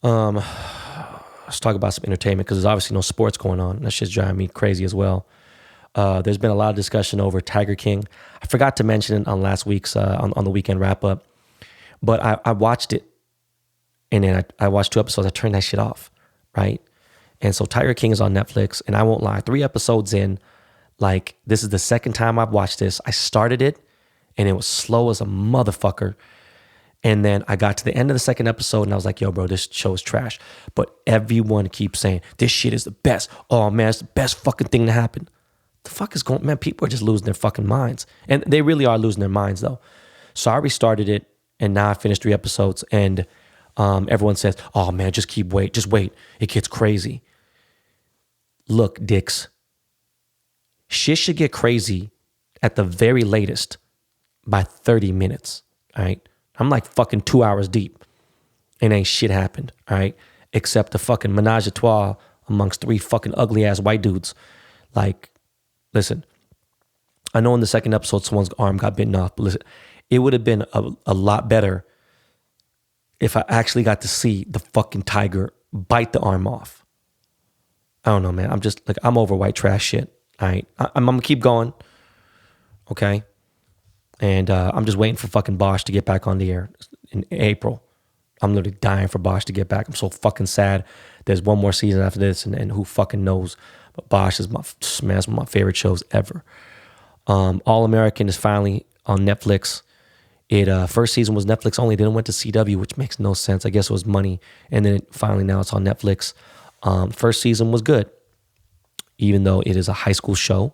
Let's talk about some entertainment, because there's obviously no sports going on. That shit's driving me crazy as well. There's been a lot of discussion over Tiger King. I forgot to mention it on last week's, on the weekend wrap up, but I watched it, and then I watched 2 episodes. I turned that shit off, right? And so Tiger King is on Netflix, and I won't lie, 3 episodes in, like, this is the second time I've watched this. I started it, and it was slow as a motherfucker. And then I got to the end of the second episode, and I was like, yo, bro, this show is trash. But everyone keeps saying, this shit is the best. Oh, man, it's the best fucking thing to happen. The fuck is going, man, people are just losing their fucking minds. And they really are losing their minds though. So I restarted it and now I finished 3 episodes and everyone says, oh man, just wait. It gets crazy. Look, dicks, shit should get crazy at the very latest by 30 minutes, all right? I'm like fucking 2 hours deep and ain't shit happened, all right? Except the fucking menage a trois amongst 3 fucking ugly ass white dudes. Like, listen, I know in the second episode someone's arm got bitten off, but listen, it would have been a lot better if I actually got to see the fucking tiger bite the arm off. I don't know, man. I'm just like, I'm over white trash shit. All right. I'm going to keep going. Okay. And I'm just waiting for fucking Bosch to get back on the air in April. I'm literally dying for Bosch to get back. I'm so fucking sad. There's one more season after this and who fucking knows. But Bosch is one of my favorite shows ever. All American is finally on Netflix. It first season was Netflix only, then it went to CW, which makes no sense. I guess it was money. And then finally now it's on Netflix. First season was good, even though it is a high school show.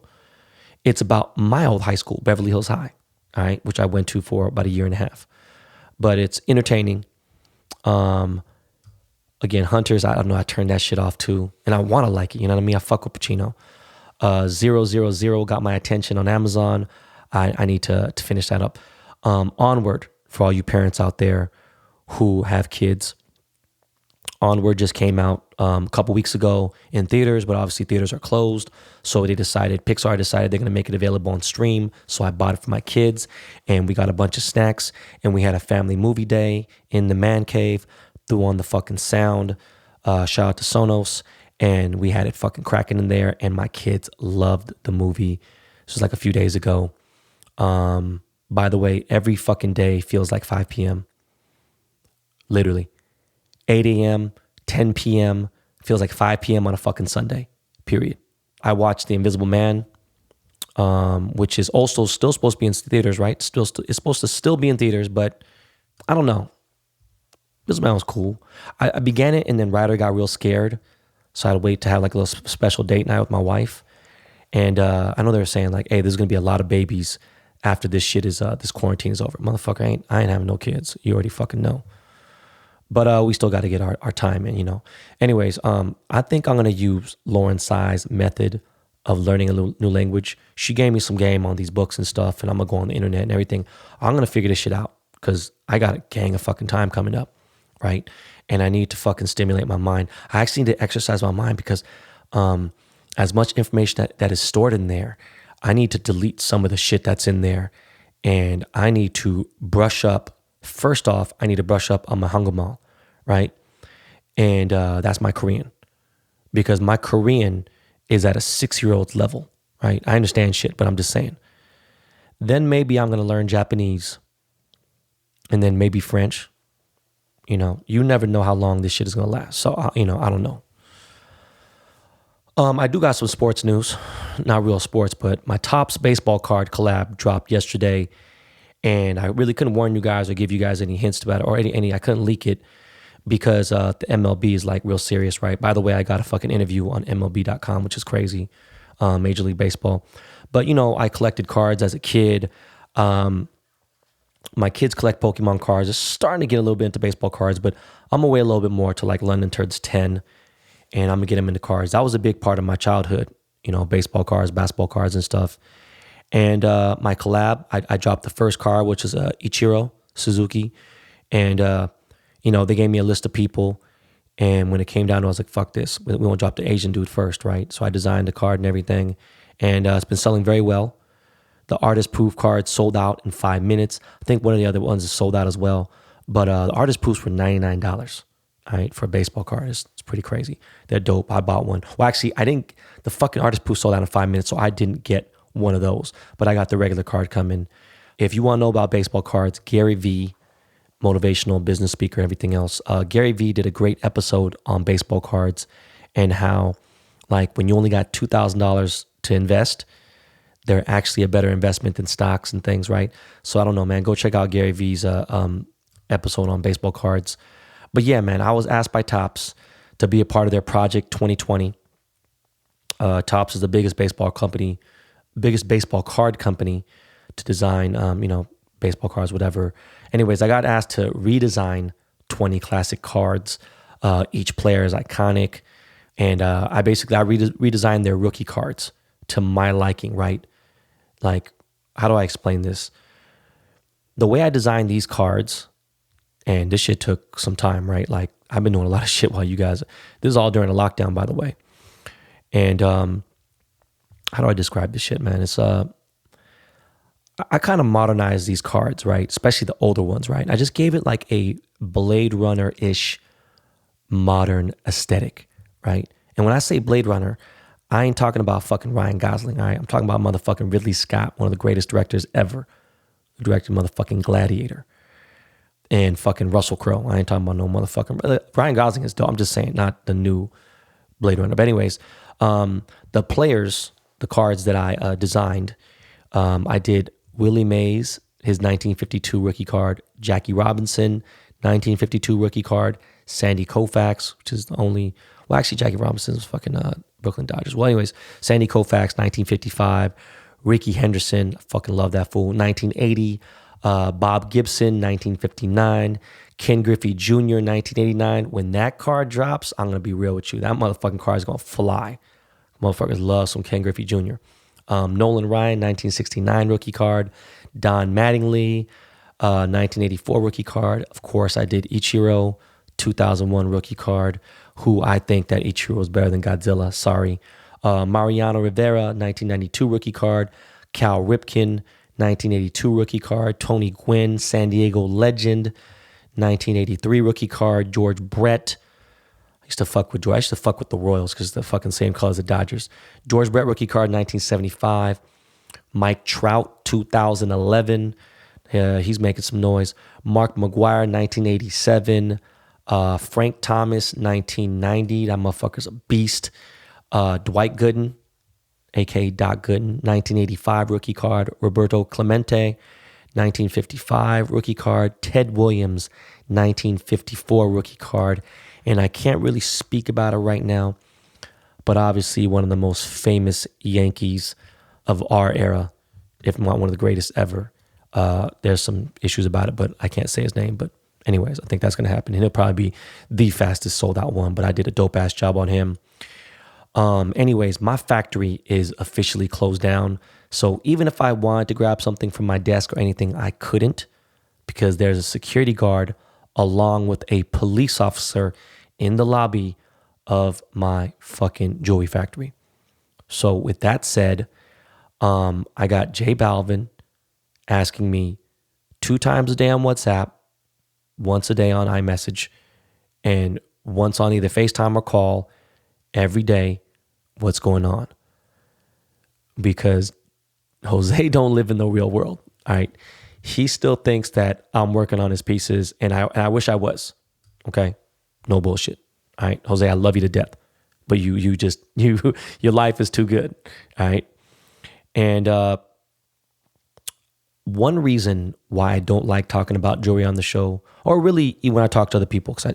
It's about my old high school, Beverly Hills High, all right, which I went to for about 1.5 years. But it's entertaining. Again, Hunters, I don't know, I turned that shit off too. And I want to like it, you know what I mean? I fuck with Pacino. 000 got my attention on Amazon. I need to finish that up. Onward, for all you parents out there who have kids. Onward just came out a couple weeks ago in theaters, but obviously theaters are closed. So Pixar decided they're going to make it available on stream. So I bought it for my kids and we got a bunch of snacks and we had a family movie day in the man cave, threw on the fucking sound. Shout out to Sonos. And we had it fucking cracking in there and my kids loved the movie. This was like a few days ago. By the way, every fucking day feels like 5 p.m. Literally. 8 a.m., 10 p.m., feels like 5 p.m. on a fucking Sunday, period. I watched The Invisible Man, which is also still supposed to be in theaters, right? It's supposed to still be in theaters, but I don't know. Invisible Man was cool. I began it and then Ryder got real scared, so I had to wait to have like a little special date night with my wife. And I know they were saying like, hey, there's going to be a lot of babies after this shit is, this quarantine is over. Motherfucker, I ain't having no kids. You already fucking know. But we still got to get our time in, you know. Anyways, I think I'm going to use Lauren Tsai's method of learning a new language. She gave me some game on these books and stuff, and I'm going to go on the internet and everything. I'm going to figure this shit out because I got a gang of fucking time coming up, right? And I need to fucking stimulate my mind. I actually need to exercise my mind because as much information that is stored in there, I need to delete some of the shit that's in there. And I need to brush up. First off, I need to brush up on my Hangul, right? And that's my Korean. Because my Korean is at a 6-year-old level, right? I understand shit, but I'm just saying. Then maybe I'm going to learn Japanese. And then maybe French. You know, you never know how long this shit is going to last. So, I don't know. I do got some sports news. Not real sports, but my Topps baseball card collab dropped yesterday. And I really couldn't warn you guys or give you guys any hints about it or any I couldn't leak it because the MLB is like real serious, right? By the way, I got a fucking interview on MLB.com, which is crazy, Major League Baseball. But, you know, I collected cards as a kid. My kids collect Pokemon cards. It's starting to get a little bit into baseball cards, but I'm going to wait a little bit more to like London turns 10 and I'm going to get them into cards. That was a big part of my childhood, you know, baseball cards, basketball cards and stuff. And my collab, I dropped the first card, which is Ichiro Suzuki. And, you know, they gave me a list of people. And when it came down, I was like, fuck this. We won't drop the Asian dude first, right? So I designed the card and everything. And it's been selling very well. The artist proof card sold out in 5 minutes. I think one of the other ones is sold out as well. But the artist proofs were $99, all right, for a baseball card. It's pretty crazy. They're dope. I bought one. Well, actually, the fucking artist proof sold out in 5 minutes, so I didn't get one of those, but I got the regular card coming. If you want to know about baseball cards, Gary V, motivational business speaker, everything else. Gary V did a great episode on baseball cards and how, like, when you only got $2,000 to invest, they're actually a better investment than stocks and things, right? So I don't know, man. Go check out Gary V's episode on baseball cards. But yeah, man, I was asked by Topps to be a part of their Project 2020. Topps is the biggest baseball company biggest baseball card company to design, baseball cards, whatever. Anyways, I got asked to redesign 20 classic cards. Each player is iconic. And I redesigned their rookie cards to my liking, right? Like, how do I explain this? The way I designed these cards, and this shit took some time, right? Like, I've been doing a lot of shit while you guys, this is all during the lockdown, by the way. And how do I describe this shit, man? It's, I kind of modernized these cards, right? Especially the older ones, right? I just gave it like a Blade Runner-ish modern aesthetic, right? And when I say Blade Runner, I ain't talking about fucking Ryan Gosling, all right? I'm talking about motherfucking Ridley Scott, one of the greatest directors ever, who directed motherfucking Gladiator. And fucking Russell Crowe. I ain't talking about no motherfucking... Ryan Gosling is dope. I'm just saying, not the new Blade Runner. But anyways, the players, the cards that I designed, I did Willie Mays, his 1952 rookie card, Jackie Robinson, 1952 rookie card, Sandy Koufax, which is the only... Well, actually, Jackie Robinson was fucking Brooklyn Dodgers. Well, anyways, Sandy Koufax, 1955, Ricky Henderson, I fucking love that fool, 1980, Bob Gibson, 1959, Ken Griffey Jr., 1989. When that card drops, I'm going to be real with you. That motherfucking card is going to fly. Motherfuckers love some Ken Griffey Jr. Nolan Ryan, 1969 rookie card. Don Mattingly, 1984 rookie card. Of course, I did Ichiro, 2001 rookie card, who I think that Ichiro is better than Godzilla. Sorry. Mariano Rivera, 1992 rookie card. Cal Ripken, 1982 rookie card. Tony Gwynn, San Diego legend, 1983 rookie card. George Brett. I used to fuck with the Royals because they're the fucking same color as the Dodgers. George Brett rookie card, 1975. Mike Trout, 2011. He's making some noise. Mark McGwire, 1987. Frank Thomas, 1990. That motherfucker's a beast. Dwight Gooden, a.k.a. Doc Gooden, 1985 rookie card. Roberto Clemente, 1955 rookie card. Ted Williams, 1954 rookie card. And I can't really speak about it right now, but obviously one of the most famous Yankees of our era, if not one of the greatest ever. There's some issues about it, but I can't say his name. But anyways, I think that's going to happen. And he'll probably be the fastest sold out one, but I did a dope ass job on him. Anyways, my factory is officially closed down. So even if I wanted to grab something from my desk or anything, I couldn't, because there's a security guard along with a police officer in the lobby of my fucking jewelry factory. So with that said, I got J Balvin asking me 2 times a day on WhatsApp, once a day on iMessage, and once on either FaceTime or call every day, what's going on. Because Jose don't live in the real world, all right? He still thinks that I'm working on his pieces, and I wish I was, okay? No bullshit, all right? Jose, I love you to death, but you your life is too good, all right? And one reason why I don't like talking about jewelry on the show, or really when I talk to other people, because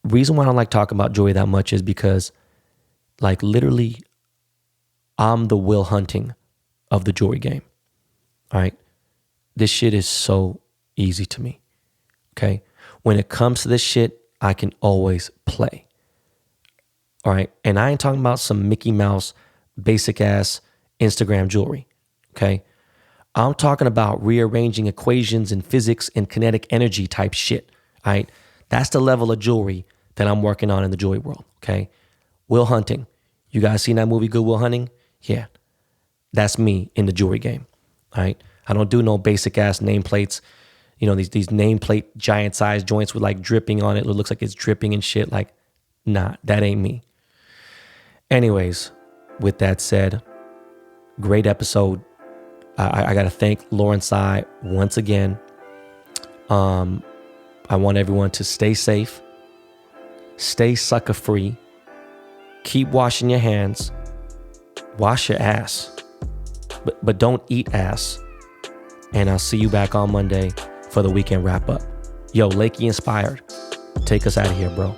reason why I don't like talking about jewelry that much is because, like, literally, I'm the Will Hunting of the jewelry game. All right. This shit is so easy to me. Okay. When it comes to this shit, I can always play. All right. And I ain't talking about some Mickey Mouse basic ass Instagram jewelry. Okay. I'm talking about rearranging equations in physics and kinetic energy type shit. All right. That's the level of jewelry that I'm working on in the jewelry world. Okay. Will Hunting. You guys seen that movie, Good Will Hunting? Yeah. That's me in the jewelry game. All right. I don't do no basic ass nameplates. These nameplate giant size joints with like dripping on it. It looks like it's dripping and shit. Like, nah, that ain't me. Anyways, with that said, great episode. I got to thank Lauren Tsai once again. I want everyone to stay safe, stay sucker free, keep washing your hands, wash your ass, but don't eat ass. And I'll see you back on Monday for the weekend wrap up. Yo, Lakey Inspired, take us out of here, bro.